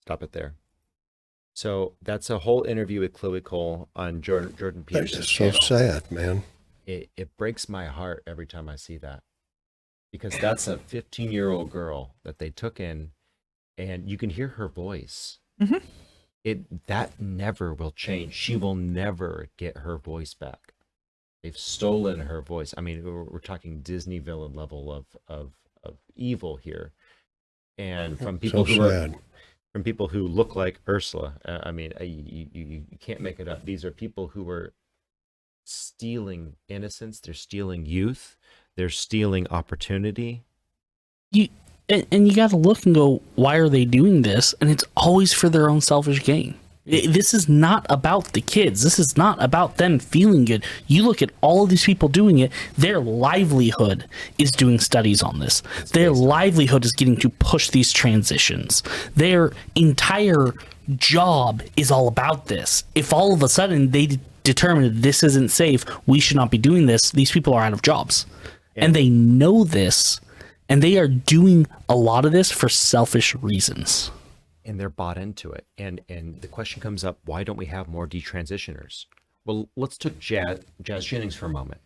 Stop it there. So that's a whole interview with Chloe Cole on Jordan Peterson's That's so sad, man. It breaks my heart every time I see that, because that's a 15-year-old girl that they took in, and you can hear her voice. Mm-hmm. That never will change. She will never get her voice back. They've stolen her voice. I mean, we're talking Disney villain level of evil here, and from people from people who look like Ursula. I mean, you can't make it up. These are people who are stealing innocence. They're stealing youth. They're stealing opportunity. And you got to look and go, why are they doing this? And it's always for their own selfish gain. This is not about the kids. This is not about them feeling good. You look at all of these people doing it, their livelihood is doing studies on this. Their livelihood is getting to push these transitions. Their entire job is all about this. If all of a sudden they determine this isn't safe, we should not be doing this, these people are out of jobs. And they know this, and they are doing a lot of this for selfish reasons. And they're bought into it. And the question comes up, why don't we have more detransitioners? Well, let's take Jazz Jennings for a moment.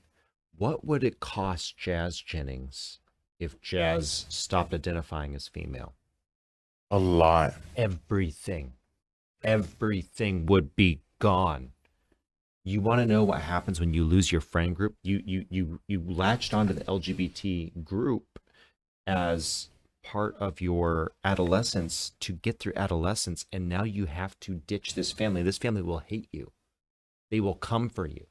What would it cost Jazz Jennings if Jazz stopped identifying as female? A lot. Everything would be gone. You want to know what happens when you lose your friend group? You latched onto the LGBT group as part of your adolescence to get through adolescence, and now you have to ditch this family. This family will hate you. They will come for you.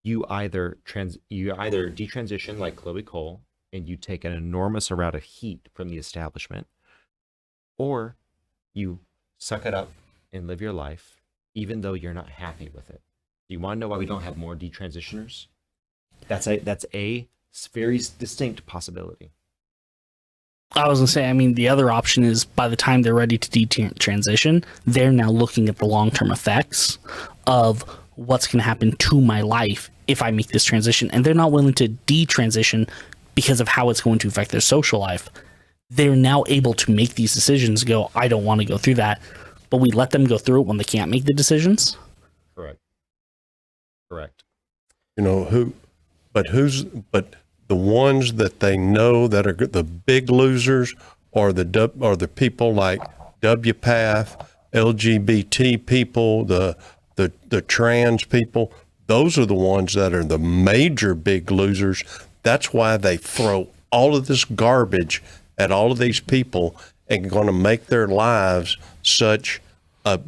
You either detransition like Chloe Cole, and you take an enormous amount of heat from the establishment, or you suck it up and live your life, even though you're not happy with it. Do you want to know why we don't have more detransitioners? That's a very distinct possibility. I was gonna say, I mean, the other option is by the time they're ready to detransition, they're now looking at the long-term effects of what's gonna happen to my life if I make this transition, and they're not willing to detransition because of how it's going to affect their social life. They're now able to make these decisions, go, I don't want to go through that, but we let them go through it when they can't make the decisions. Correct. You know, but the ones that they know that are the big losers are the people like WPATH, LGBT people, the trans people. Those are the ones that are the major big losers. That's why they throw all of this garbage at all of these people and going to make their lives such a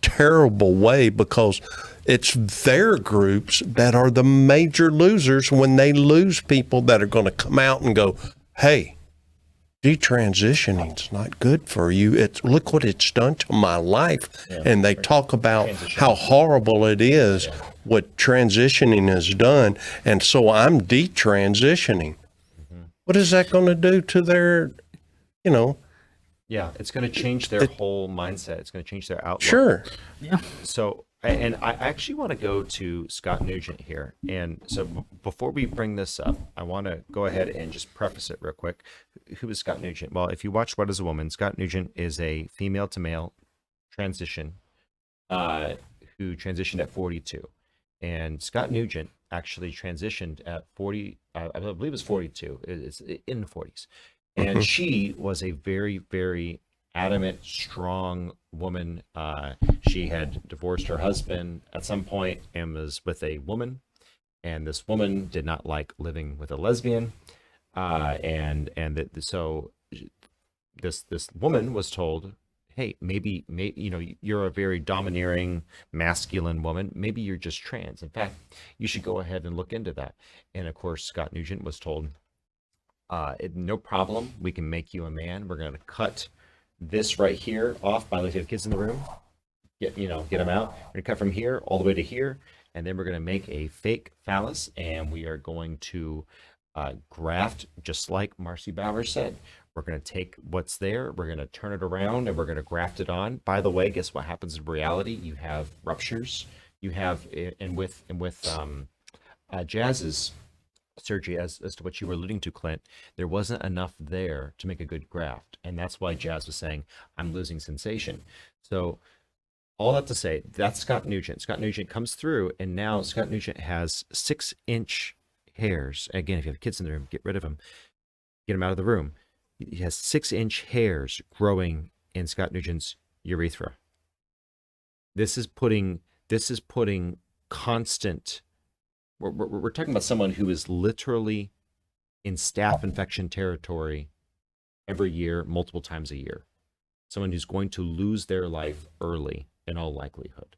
terrible way, because it's their groups that are the major losers when they lose people that are going to come out and go, hey, detransitioning's not good for you. Look what it's done to my life. Yeah. And they talk about how horrible it is, what transitioning has done. And so I'm detransitioning. Mm-hmm. What is that going to do to their, Yeah, it's going to change their whole mindset. It's going to change their outlook. Sure. Yeah. So, and I actually want to go to Scott Nugent here. And so before we bring this up, I want to go ahead and just preface it real quick. Who is Scott Nugent? Well, if you watch What is a Woman, Scott Nugent is a female to male transition who transitioned at 42. And Scott Nugent actually transitioned at 40, I believe it was 42. It's in the 40s. And she was a very, very adamant, strong woman. She had divorced her husband at some point and was with a woman. And this woman did not like living with a lesbian. So this woman was told, hey, maybe you're a very domineering, masculine woman. Maybe you're just trans. In fact, you should go ahead and look into that. And of course, Scott Nugent was told, no problem. We can make you a man. We're going to cut this right here off. By the way, if you have kids in the room, get them out. We're going to cut from here all the way to here. And then we're going to make a fake phallus. And we are going to graft, just like Marcy Bauer said. We're going to take what's there. We're going to turn it around and we're going to graft it on. By the way, guess what happens in reality? You have ruptures. You have, and with Jazz's surgery, as to what you were alluding to, Clint, there wasn't enough there to make a good graft, and that's why Jazz was saying I'm losing sensation. So all that to say, that's Scott Nugent. Scott Nugent comes through, and now Scott Nugent has 6-inch hairs. Again, if you have kids in the room, get rid of them, get them out of the room. He has 6-inch hairs growing in Scott Nugent's urethra. This is putting constant. We're talking about someone who is literally in staph infection territory every year, multiple times a year. Someone who's going to lose their life early in all likelihood.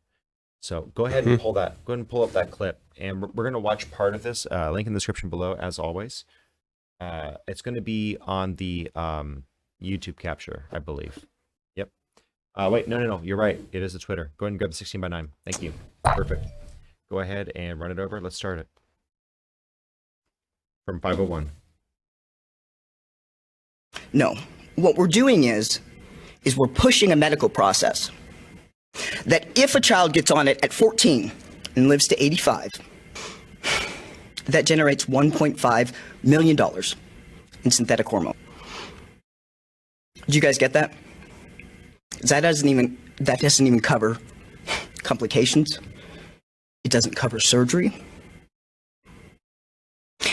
So go ahead and pull up that clip, and we're going to watch part of this. Link in the description below, as always. It's going to be on the YouTube capture, I believe. Yep. Wait, no, you're right. It is a Twitter. Go ahead and grab the 16:9. Thank you. Perfect. Go ahead and run it over. Let's start it. From 501. No. What we're doing is we're pushing a medical process that if a child gets on it at 14 and lives to 85, that generates $1.5 million in synthetic hormone. Do you guys get that? That doesn't even cover complications. It doesn't cover surgery.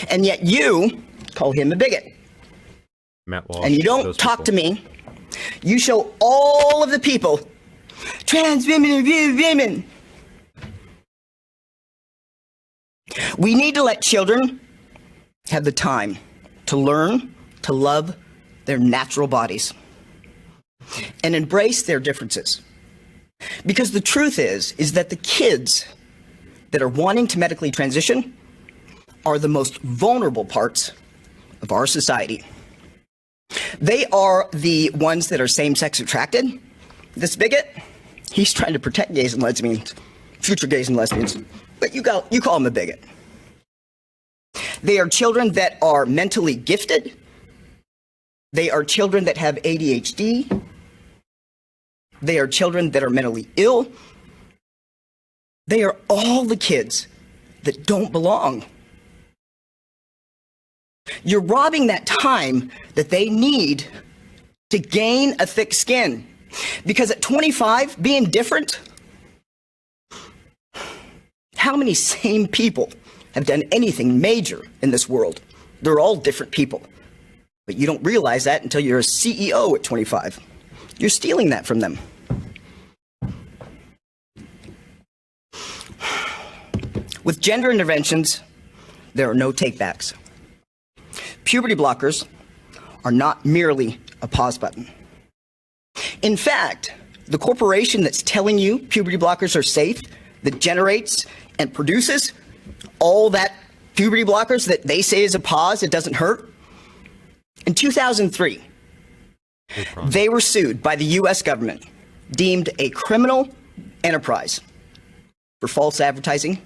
And yet you call him a bigot. Matt Walsh, and you don't talk to me. You show all of the people, trans women are real women. We need to let children have the time to learn to love their natural bodies and embrace their differences. Because the truth is that the kids that are wanting to medically transition are the most vulnerable parts of our society. They are the ones that are same-sex attracted. This bigot, he's trying to protect gays and lesbians, future gays and lesbians, but you call him a bigot. They are children that are mentally gifted. They are children that have ADHD. They are children that are mentally ill. They are all the kids that don't belong. You're robbing that time that they need to gain a thick skin. Because at 25, being different, how many sane people have done anything major in this world? They're all different people. But you don't realize that until you're a CEO at 25. You're stealing that from them. With gender interventions, there are no takebacks. Puberty blockers are not merely a pause button. In fact, the corporation that's telling you puberty blockers are safe, that generates and produces all that puberty blockers that they say is a pause, it doesn't hurt. In 2003, they were sued by the US government, deemed a criminal enterprise for false advertising.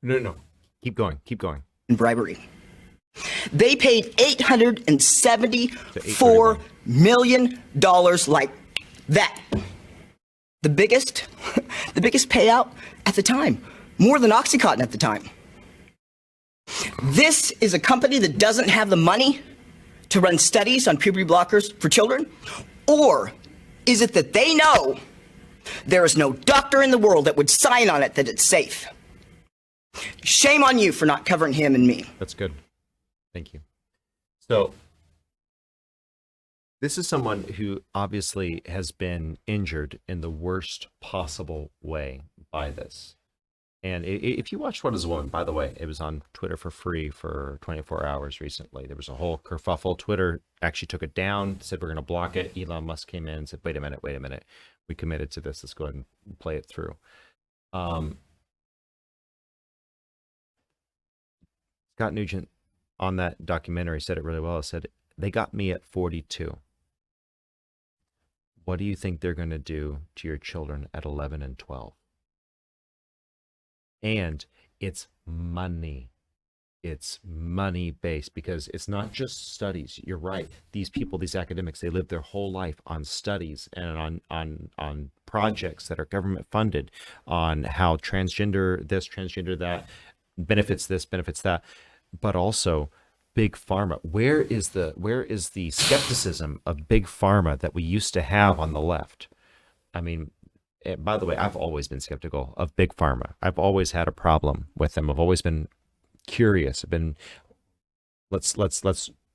No. Keep going. And bribery. They paid $874 million like that. The biggest payout at the time, more than OxyContin at the time. This is a company that doesn't have the money to run studies on puberty blockers for children? Or is it that they know there is no doctor in the world that would sign on it that it's safe? Shame on you for not covering him and me. That's good. Thank you. So this is someone who obviously has been injured in the worst possible way by this. And if you watched What is a Woman, by the way, it was on Twitter for free for 24 hours recently. There was a whole kerfuffle. Twitter actually took it down, said we're going to block it. Elon Musk came in and said, wait a minute. We committed to this. Let's go ahead and play it through. Scott Nugent on that documentary said it really well. It said, they got me at 42. What do you think they're going to do to your children at 11 and 12? And it's money. It's money based, because it's not just studies. You're right. These people, these academics, they live their whole life on studies and on projects that are government funded on how transgender this, transgender that, benefits this, benefits that, but also big pharma. Where is the skepticism of big pharma that we used to have on the left? I mean, by the way, I've always been skeptical of big pharma. I've always had a problem with them. I've always been curious. I've been, let's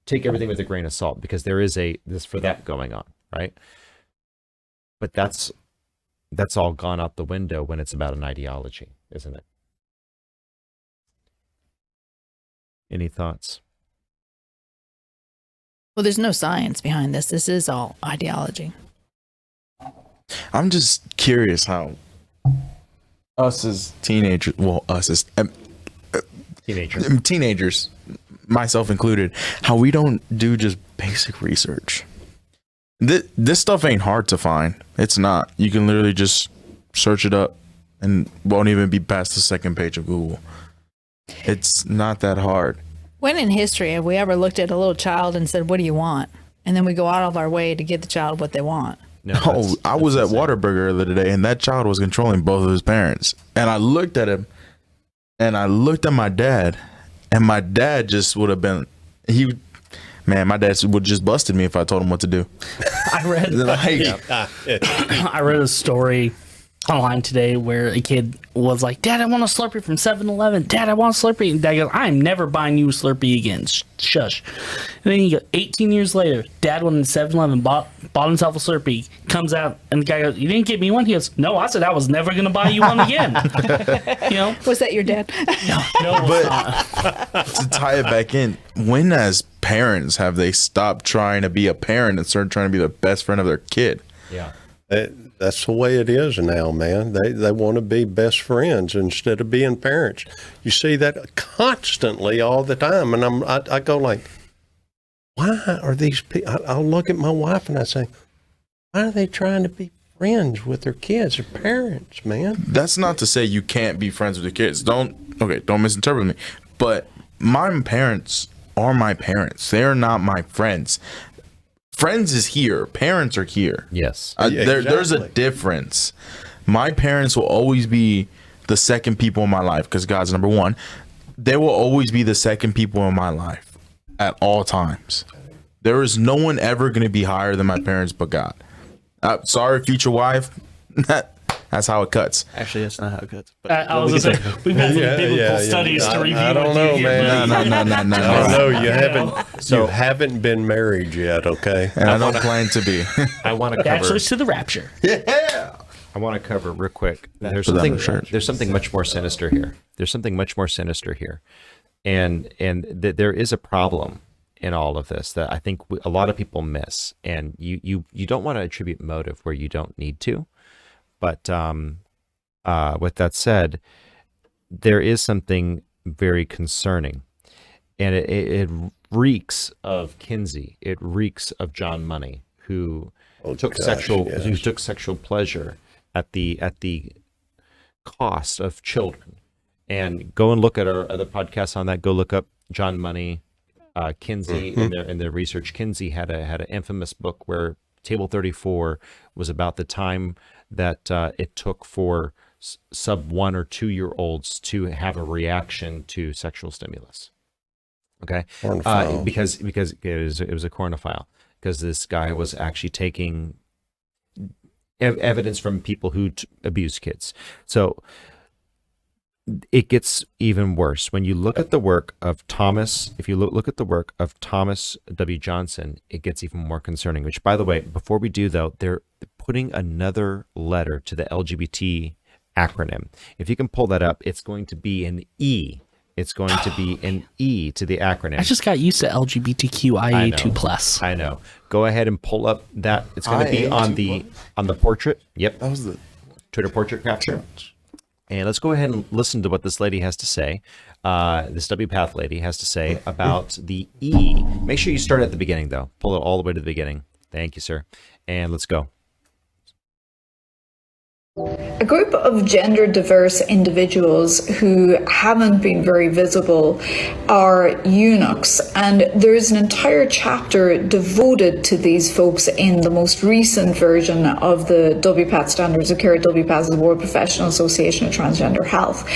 take everything with a grain of salt, because there is this for that going on, right? But that's all gone out the window when it's about an ideology, isn't it? Any thoughts? Well, there's no science behind this. This is all ideology. I'm just curious how us as teenagers, teenagers, myself included, how we don't do just basic research. This stuff ain't hard to find. It's not. You can literally just search it up and won't even be past the second page of Google. It's not that hard. When in history have we ever looked at a little child and said, what do you want? And then we go out of our way to give the child what they want. No, I was at Whataburger earlier today, and that child was controlling both of his parents. And I looked at him, and I looked at my dad, and my dad just would have been, my dad would just busted me if I told him what to do. I read a story online today where a kid was like, Dad, I want a Slurpee from 7-Eleven. Dad, I want a Slurpee. And Dad goes, I'm never buying you a Slurpee again. Shush. And then you go 18 years later, Dad went to 7-Eleven, bought himself a Slurpee, comes out, and the guy goes, you didn't get me one? He goes, no, I said I was never going to buy you one again. You know? Was that your dad? No, it was not. To tie it back in, when as parents have they stopped trying to be a parent and started trying to be the best friend of their kid? Yeah. That's the way it is now, man. They want to be best friends instead of being parents. You see that constantly all the time. And I go like, why are these people? I'll look at my wife and I say, why are they trying to be friends with their kids? They're parents, man. That's not to say you can't be friends with your kids. Don't misinterpret me. But my parents are my parents. They're not my friends. Friends is here. Parents are here. Yes. There's a difference. My parents will always be the second people in my life because God's number one. They will always be the second people in my life at all times. There is no one ever going to be higher than my parents but God. Sorry, future wife. That's how it cuts. Actually, that's not how it cuts. But I was going to say, we've had some biblical studies to review. I don't know, man. No. You haven't been married yet, okay? And I don't plan to be. I want to cover. Bachelors to the rapture. Yeah. I want to cover real quick. There's something much more sinister here. And there is a problem in all of this that I think a lot of people miss. And you don't want to attribute motive where you don't need to. But with that said, there is something very concerning, and it reeks of Kinsey. It reeks of John Money, who took sexual pleasure at the cost of children. And go and look at our other podcasts on that. Go look up John Money, Kinsey in their research. Kinsey had an infamous book where Table 34 was about the time that it took for sub 1 or 2 year olds to have a reaction to sexual stimulus. Okay, because it was a cornophile, because this guy was actually taking evidence from people who abuse kids. So it gets even worse when you look at the work of Thomas. If you look at the work of Thomas W. Johnson, it gets even more concerning. Which, by the way, before we do though, they're putting another letter to the LGBT acronym. If you can pull that up, it's going to be an E. It's going to be an E to the acronym. I just got used to LGBTQIA2+. I know. Go ahead and pull up that. It's going to be on the portrait. Yep. That was the Twitter portrait capture. And let's go ahead and listen to what this lady has to say. This WPATH lady has to say about the E. Make sure you start at the beginning, though. Pull it all the way to the beginning. Thank you, sir. And let's go. A group of gender diverse individuals who haven't been very visible are eunuchs, and there's an entire chapter devoted to these folks in the most recent version of the WPATH Standards of Care. WPATH is the World Professional Association of Transgender Health.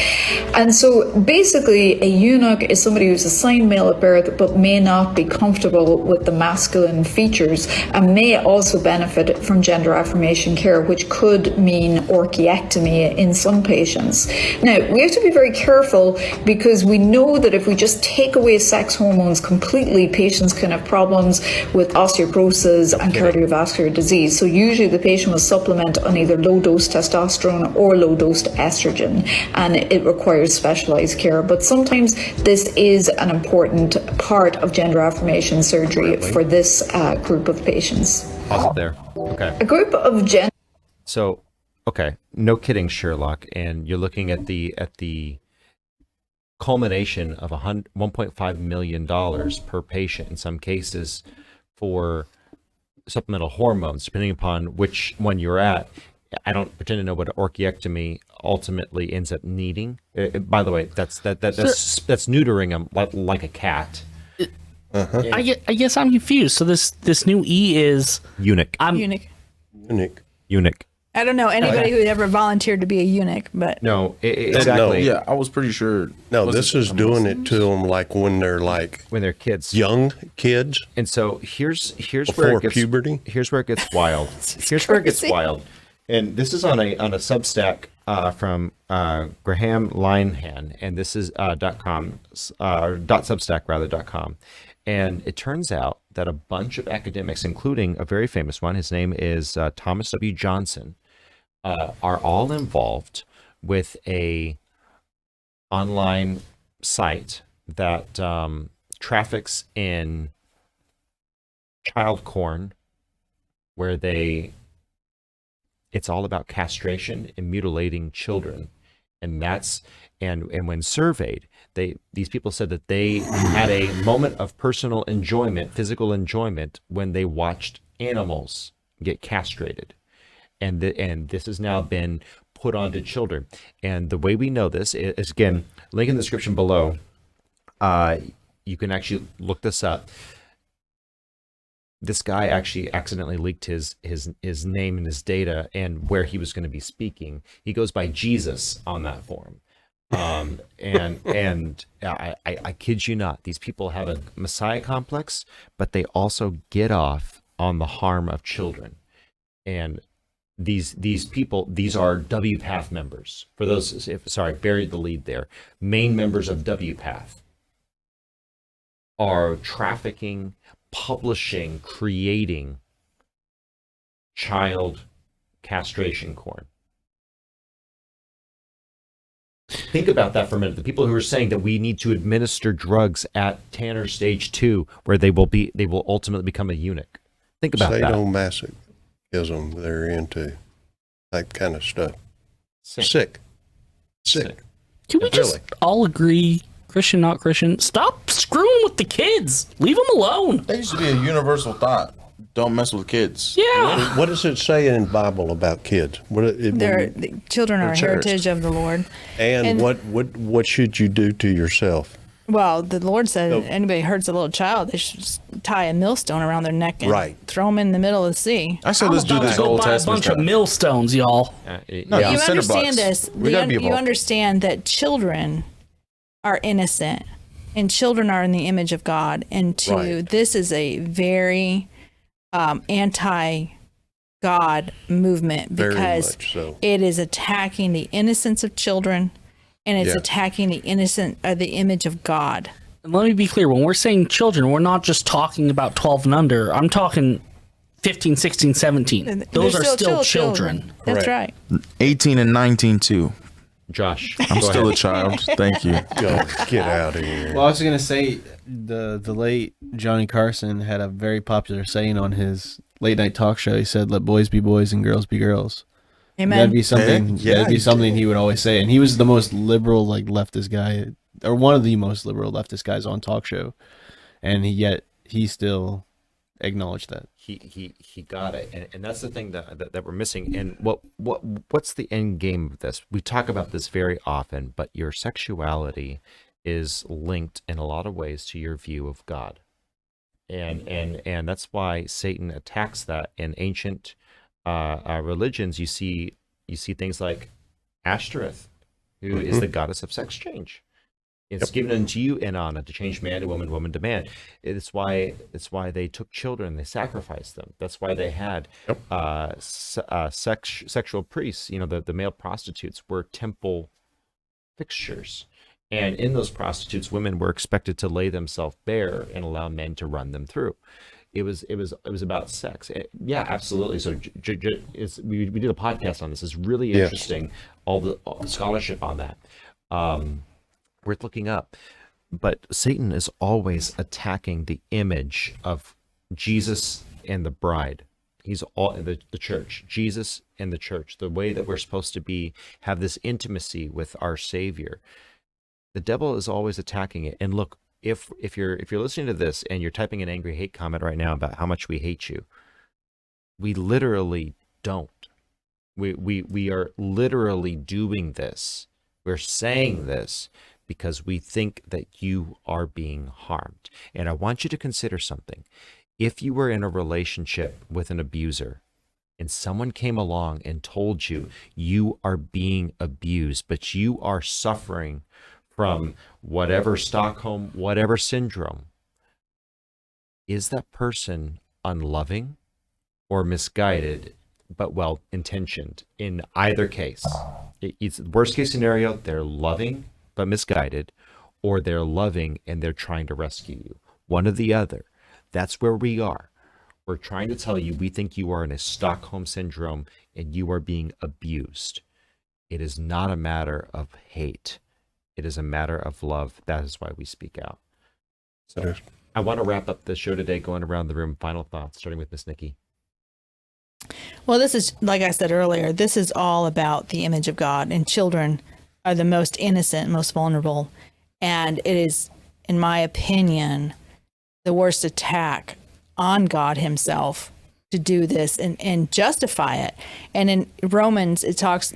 And so basically a eunuch is somebody who's assigned male at birth but may not be comfortable with the masculine features and may also benefit from gender affirmation care, which could mean orchiectomy in some patients. Now, we have to be very careful because we know that if we just take away sex hormones completely, patients can have problems with osteoporosis and cardiovascular disease. So usually the patient will supplement on either low-dose testosterone or low-dose estrogen, and it requires specialized care. But sometimes this is an important part of gender affirmation surgery for this group of patients. Pause it there. Okay. A group of So, okay, no kidding, Sherlock. And you're looking at the culmination of $1.5 million per patient in some cases for supplemental hormones, depending upon which one you're at. I don't pretend to know what orchiectomy ultimately ends up needing. By the way, that's neutering them like a cat. I guess I'm confused. So this new E is eunuch. Eunuch. I don't know anybody who ever volunteered to be a eunuch, but no, exactly. Yeah, I was pretty sure. No, this is doing it to them like when they're kids, young kids. And so here's before where it gets puberty. Here's where it gets wild. Here's where it gets wild. And this is on a Substack from Graham Linehan, and this is .com, .substack.com. And it turns out that a bunch of academics, including a very famous one, his name is Thomas W. Johnson, are all involved with a online site that traffics in child porn, where it's all about castration and mutilating children. And when surveyed, these people said that they had a moment of personal enjoyment, physical enjoyment, when they watched animals get castrated. And this has now been put onto children. And the way we know this is, again, link in the description below. You can actually look this up. This guy actually accidentally leaked his name and his data and where he was going to be speaking. He goes by Jesus on that forum. And I kid you not, these people have a Messiah complex, but they also get off on the harm of children. And these people, these are WPATH members. For those, buried the lead there. Main members of WPATH are trafficking, publishing, creating child castration porn. Think about that for a minute. The people who are saying that we need to administer drugs at Tanner stage 2, where they will ultimately become a eunuch. Think about that. Sadomasochism they're into, that kind of stuff. Sick. Can we just all agree, Christian, not Christian, stop screwing with the kids. Leave them alone. That used to be a universal thought. Don't mess with kids. Yeah. What does it say in the Bible about kids? Children are a heritage of the Lord. And what should you do to yourself? Well, the Lord said anybody hurts a little child, they should just tie a millstone around their neck and throw them in the middle of the sea. I said let's do this Old Testament a bunch of millstones, y'all. You understand this. You understand that children are innocent and children are in the image of God. And this is a very anti-God movement, because it is attacking the innocence of children, and it's attacking the image of God. And let me be clear, when we're saying children, we're not just talking about 12 and under. I'm talking 15, 16, 17. Those are still children. That's right. 18 and 19 too. Josh, I'm still a child. Thank you. Get out of here. Well, I was going to say the late Johnny Carson had a very popular saying on his late night talk show. He said, "Let boys be boys and girls be girls." Amen. That'd be something. That'd be something he would always say. And he was the most liberal, leftist guy, or one of the most liberal leftist guys on talk show, and yet he still acknowledged that. He got it, and that's the thing that we're missing. And what's the end game of this? We talk about this very often, but your sexuality is linked in a lot of ways to your view of God, and that's why Satan attacks that. In ancient religions, you see things like Ashtoreth, who is the goddess of sex change. It's given unto you, Inanna, to change man to woman, woman to man. It's why they took children, they sacrificed them. That's why they had sexual priests. The male prostitutes were temple fixtures, and in those prostitutes, women were expected to lay themselves bare and allow men to run them through. It was about sex. Yeah, absolutely. So we did a podcast on this. It's really interesting. All the scholarship on that. Worth looking up. But Satan is always attacking the image of Jesus and the bride. He's all the church, Jesus and the church, the way that we're supposed to have this intimacy with our Savior. The devil is always attacking it. And look, if you're listening to this and you're typing an angry hate comment right now about how much we hate you, we literally don't. We are literally doing this. We're saying this because we think that you are being harmed. And I want you to consider something. If you were in a relationship with an abuser and someone came along and told you you are being abused, but you are suffering from whatever Stockholm, whatever syndrome, is that person unloving or misguided but well intentioned in either case. It's the worst case scenario, they're loving but misguided, or they're loving and they're trying to rescue you. One or the other. That's where we are. We're trying to tell you we think you are in a Stockholm syndrome and you are being abused. It is not a matter of hate. It is a matter of love. That is why we speak out. So I want to wrap up the show today going around the room. Final thoughts, starting with Miss Nikki. Well, this is, like I said earlier, this is all about the image of God, and children are the most innocent, most vulnerable. And it is, in my opinion, the worst attack on God himself to do this and justify it. And in Romans, it talks,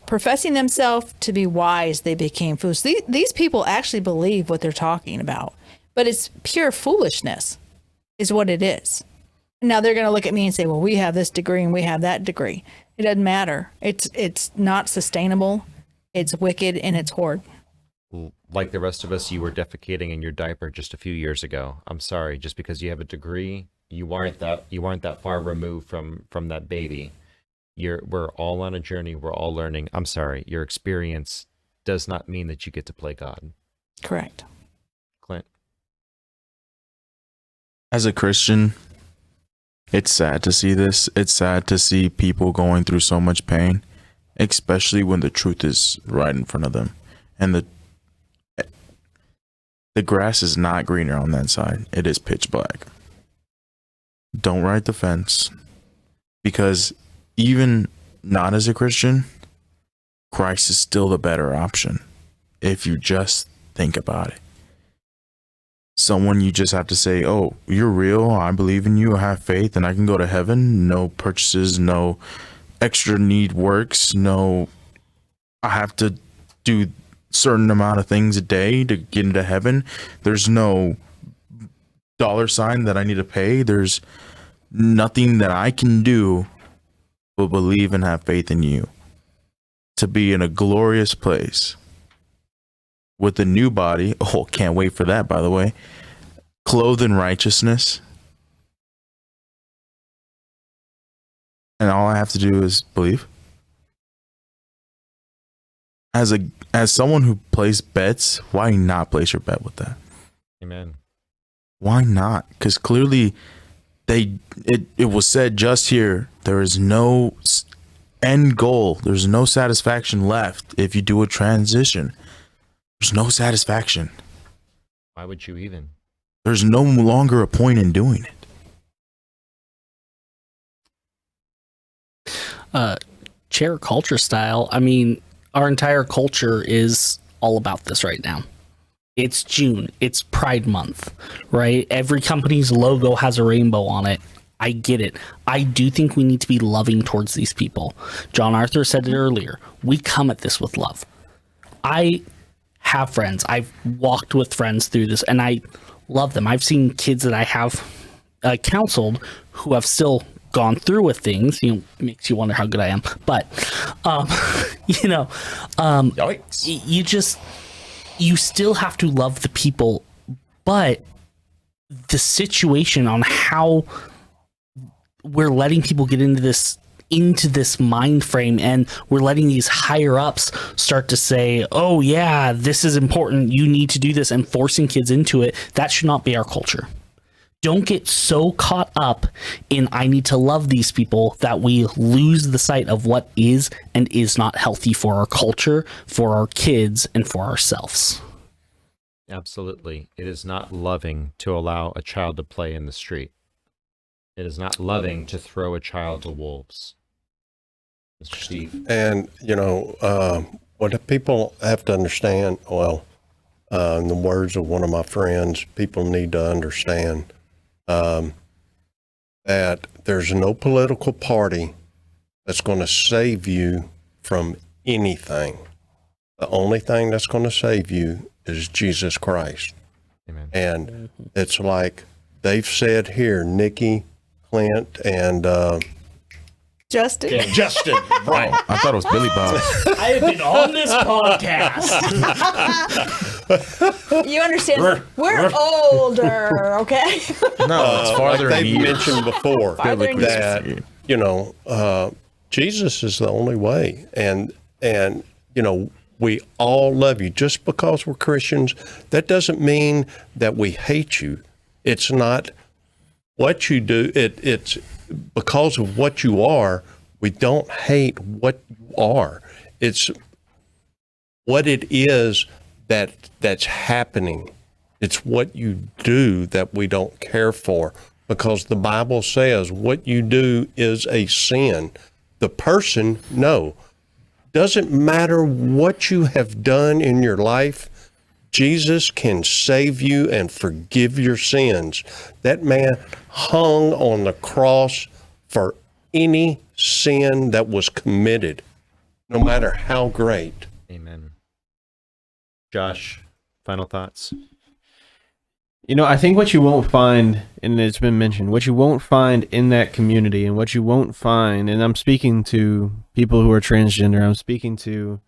professing themselves to be wise, they became fools. These people actually believe what they're talking about, but it's pure foolishness is what it is. Now they're going to look at me and say, well, we have this degree and we have that degree. It doesn't matter. It's not sustainable. It's wicked and it's horrid. Like the rest of us, you were defecating in your diaper just a few years ago. I'm sorry, just because you have a degree, you aren't that far removed from that baby. We're all on a journey. We're all learning. I'm sorry, your experience does not mean that you get to play God. Correct. Clint. As a Christian, it's sad to see this. It's sad to see people going through so much pain, especially when the truth is right in front of them. And the grass is not greener on that side. It is pitch black. Don't ride the fence, because even not as a Christian, Christ is still the better option if you just think about it. Someone you just have to say, oh, you're real, I believe in you, I have faith, and I can go to heaven. No purchases, no extra need works, no, I have to do certain amount of things a day to get into heaven. There's no dollar sign that I need to pay. There's nothing that I can do but believe and have faith in you to be in a glorious place with a new body. Oh, can't wait for that, by the way. Clothed in righteousness. And all I have to do is believe. As someone who plays bets, why not place your bet with that? Amen. Why not? Because clearly it was said just here, there is no end goal. There's no satisfaction left if you do a transition. There's no satisfaction. Why would you even? There's no longer a point in doing it. Chair culture style. I mean, our entire culture is all about this right now. It's June. It's Pride Month, right? Every company's logo has a rainbow on it. I get it. I do think we need to be loving towards these people. John Arthur said it earlier. We come at this with love. I have friends. I've walked with friends through this, and I love them. I've seen kids that I have counseled who have still gone through with things. Makes you wonder how good I am. But you still have to love the people, but the situation on how we're letting people get into this mind frame, and we're letting these higher ups start to say, oh yeah, this is important, you need to do this, and forcing kids into it. That should not be our culture. Don't get so caught up in I need to love these people that we lose the sight of what is and is not healthy for our culture, for our kids, and for ourselves. Absolutely. It is not loving to allow a child to play in the street. It is not loving to throw a child to wolves. Mr. Steve. And, what people have to understand, in the words of one of my friends, people need to understand that there's no political party that's going to save you from anything. The only thing that's going to save you is Jesus Christ. Amen. And it's like they've said here, Nikki, Clint, and Justin. Yeah, Justin, right. I thought it was Billy Bob. I have been on this podcast. You understand? We're older, okay? No, it's farther like in they've years. mentioned before Farther in that, Jesus is the only way. And we all love you. Just because we're Christians, that doesn't mean that we hate you. It's not what you do. It's because of what you are. We don't hate what you are. It's what it is that's happening. It's what you do that we don't care for, because the Bible says what you do is a sin. The person, no. Doesn't matter what you have done in your life, Jesus can save you and forgive your sins. That man hung on the cross for any sin that was committed, no matter how great. Amen. Josh, final thoughts? I think what you won't find, and it's been mentioned, what you won't find in that community, and what you won't find, and I'm speaking to people who are transgender, I'm speaking to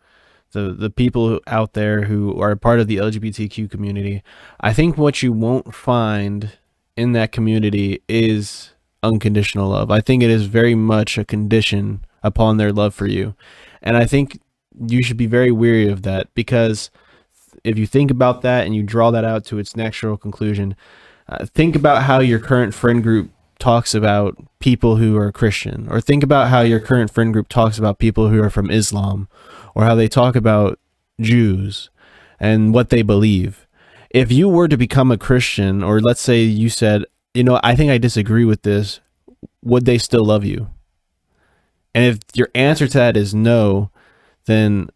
the people out there who are part of the LGBTQ community. I think what you won't find in that community is unconditional love. I think it is very much a condition upon their love for you. And I think you should be very wary of that, because if you think about that and you draw that out to its natural conclusion, think about how your current friend group talks about people who are Christian, or think about how your current friend group talks about people who are from Islam, or how they talk about Jews and what they believe. If you were to become a Christian, or let's say you said, I think I disagree with this, would they still love you? And if your answer to that is no, then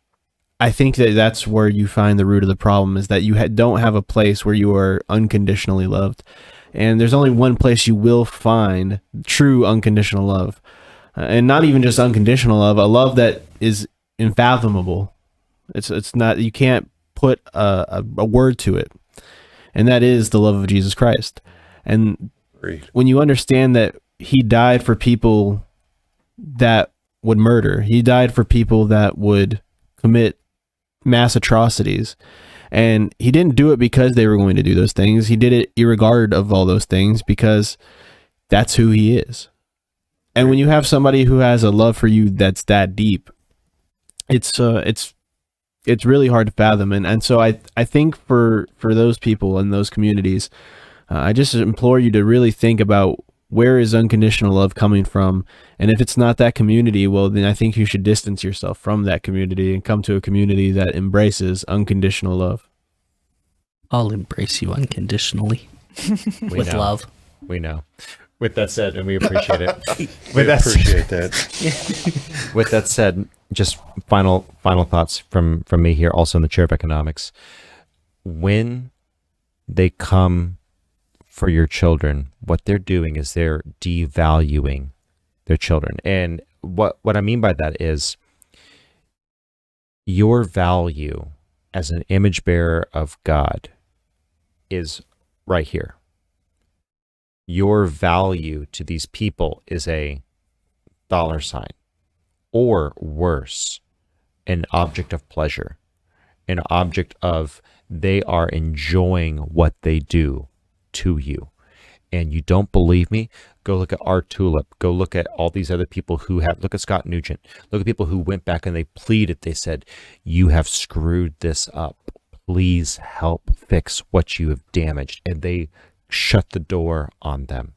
I think that's where you find the root of the problem, is that you don't have a place where you are unconditionally loved. And there's only one place you will find true unconditional love. And not even just unconditional love, a love that is unfathomable. It's not, you can't put a word to it. And that is the love of Jesus Christ. And when you understand that he died for people that would murder, he died for people that would commit mass atrocities, and he didn't do it because they were going to do those things. He did it irregardless of all those things, because that's who he is. And when you have somebody who has a love for you that's that deep, it's really hard to fathom. And so I think for those people in those communities, I just implore you to really think about, where is unconditional love coming from? And if it's not that community, well, then I think you should distance yourself from that community and come to a community that embraces unconditional love. I'll embrace you unconditionally with love. We know. With that said, and we appreciate it. Appreciate that. With that said, just final thoughts from me here, also in the chair of economics. When they come for your children, what they're doing is they're devaluing their children. And what I mean by that is, your value as an image bearer of God is right here. Your value to these people is a $sign, or worse, an object of pleasure, an object of, they are enjoying what they do to you. And you don't believe me? Go look at Art Tulip. Go look at all these other people who have, look at Scott Nugent. Look at people who went back and they pleaded. They said, you have screwed this up. Please help fix what you have damaged. And they shut the door on them.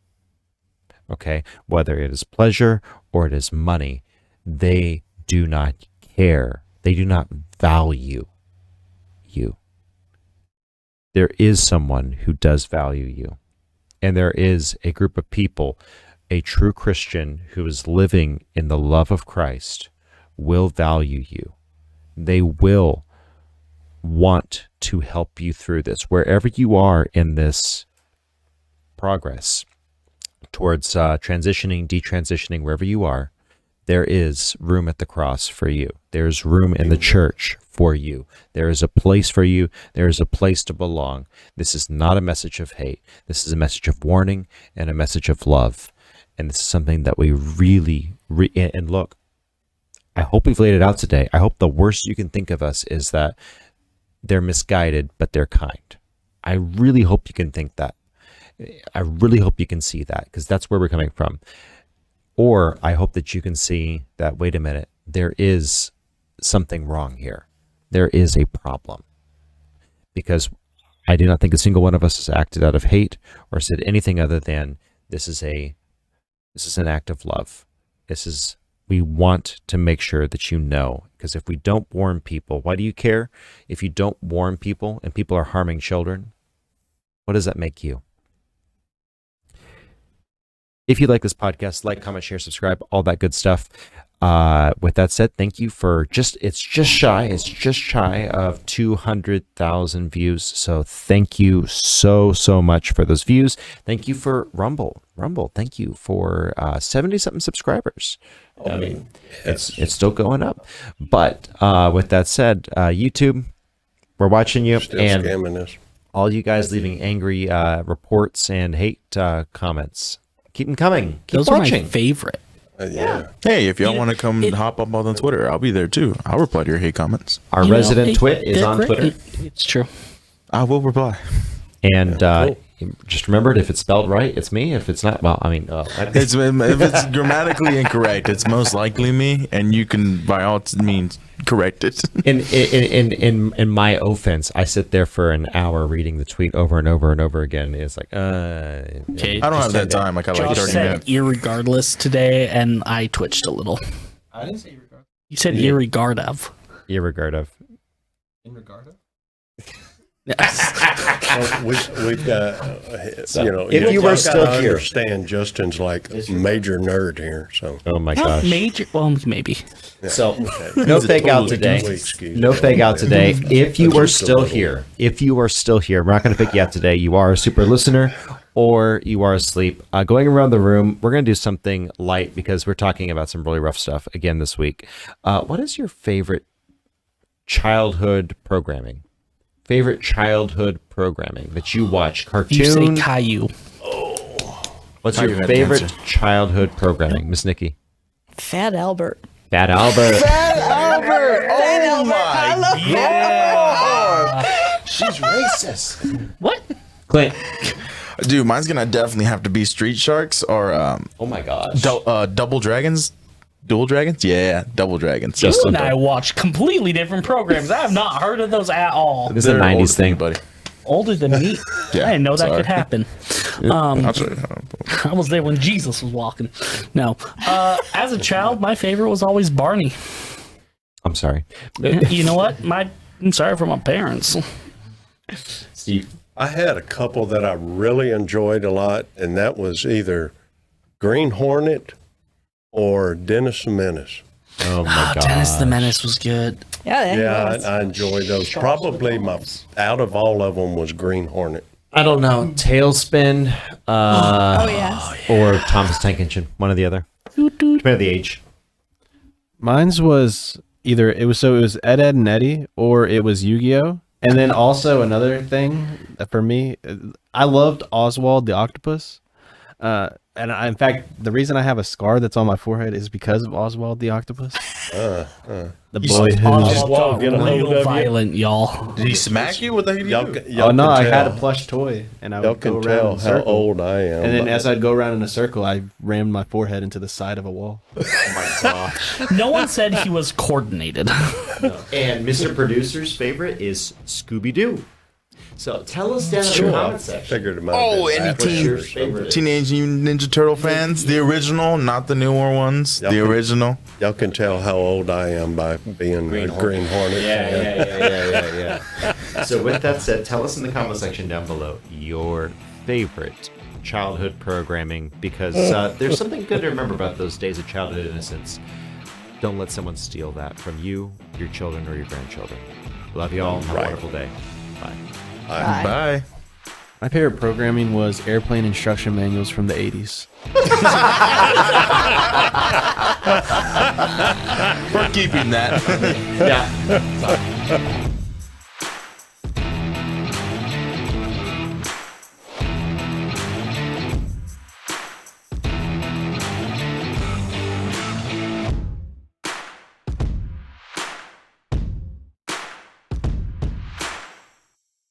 Okay? Whether it is pleasure or it is money, they do not care. They do not value you. There is someone who does value you. And there is a group of people, a true Christian who is living in the love of Christ, will value you. They will want to help you through this. Wherever you are in this progress towards transitioning, detransitioning, wherever you are, there is room at the cross for you. There's room in the church for you. There is a place for you. There is a place to belong. This is not a message of hate. This is a message of warning and a message of love. And this is something that we really, and look, I hope we've laid it out today. I hope the worst you can think of us is that they're misguided, but they're kind. I really hope you can think that. I really hope you can see that, because that's where we're coming from. Or I hope that you can see that, wait a minute, there is something wrong here. There is a problem. Because I do not think a single one of us has acted out of hate or said anything other than this is an act of love. We want to make sure that you know, because if we don't warn people, why do you care? If you don't warn people and people are harming children, what does that make you? If you like this podcast, like, comment, share, subscribe, all that good stuff. With that said, thank you for it's just shy of 200,000 views. So thank you so much for those views. Thank you for Rumble. Thank you for 70 something subscribers. I mean, it's still going up. But with that said, YouTube, we're watching you. Still and scamming us. All you guys leaving angry reports and hate comments. Keep them coming. Keep Those watching. are my favorite. Yeah. Hey, if y'all want to come hop up on Twitter, I'll be there too. I'll reply to your hate comments. Our resident twit is on Twitter. It's true. I will reply. And just remember, if it's spelled right, it's me. If it's not, well, I mean, if it's grammatically incorrect, it's most likely me, and you can, by all means, correct it. In my offense, I sit there for an hour reading the tweet over and over and over again. It's like, Okay, I don't have that time. I got like 30 minutes. Irregardless today, and I twitched a little. I didn't say irregardless. You said irregard of. Irregard of. In regard of? Well, we've got, if you were still here, understand Justin's like major nerd here. So, oh my Not gosh, major. Well, maybe. yeah. So Okay. no fake out today. No fake out today. If you But are just a still little. here, we're not going to pick you out today. You are a super listener, or you are asleep. Going around the room, we're going to do something light because we're talking about some really rough stuff again this week. What is your favorite childhood programming? Favorite childhood programming that you watch? Cartoon? You say Caillou. What's your favorite childhood programming, Miss Nikki? Fat Albert. Fat Albert. Albert! Oh my God! She's racist. What? Clint. Dude, mine's gonna definitely have to be Street Sharks or oh my gosh, Double Dragons. Dual Dragons? Yeah, Double Dragons. You and I watch completely different programs. I have not heard of those at all. This is a 90s thing, buddy. Older than me. Yeah, I didn't know that sorry. could happen. I was there when Jesus was walking. No. As a child, my favorite was always Barney. I'm sorry. You know what? I'm sorry for my parents. Steve. I had a couple that I really enjoyed a lot, and that was either Green Hornet or Dennis the Menace. Oh my god, Dennis the Menace was good. Yeah, I enjoyed those. Probably out of all of them was Green Hornet. I don't know, Tailspin, yes. or Thomas Tank Engine, one or the other. Depending on the age. Mine's was either it was Ed, Ed and Eddie, or it was Yu-Gi-Oh. And then also another thing for me, I loved Oswald the Octopus. In fact, the reason I have a scar that's on my forehead is because of Oswald the Octopus. The boy who Oswald get a hold of violent, y'all. Did he smack you? What the heck did he do? Oh no, I had a plush toy, and I Y'all would go can around tell in a how circle. old I am. And then but- as I'd go around in a circle, I rammed my forehead into the side of a wall. Oh my gosh. No one said he was coordinated. And Mr. Producer's favorite is Scooby-Doo. So tell us down in the comment section. Figured it might Oh, have been any that. What's your teen, favorite? Teenage Mutant Ninja Turtle fans? The original, not the newer ones. Y'all The can- original. Y'all can tell how old I am by being a Green Hornet fan. Yeah. So with that said, tell us in the comment section down below your favorite childhood programming, because there's something good to remember about those days of childhood innocence. Don't let someone steal that from you, your children, or your grandchildren. Love you all. Have a wonderful day. Bye. Bye. My favorite programming was airplane instruction manuals from the 80s. We're keeping that. Yeah.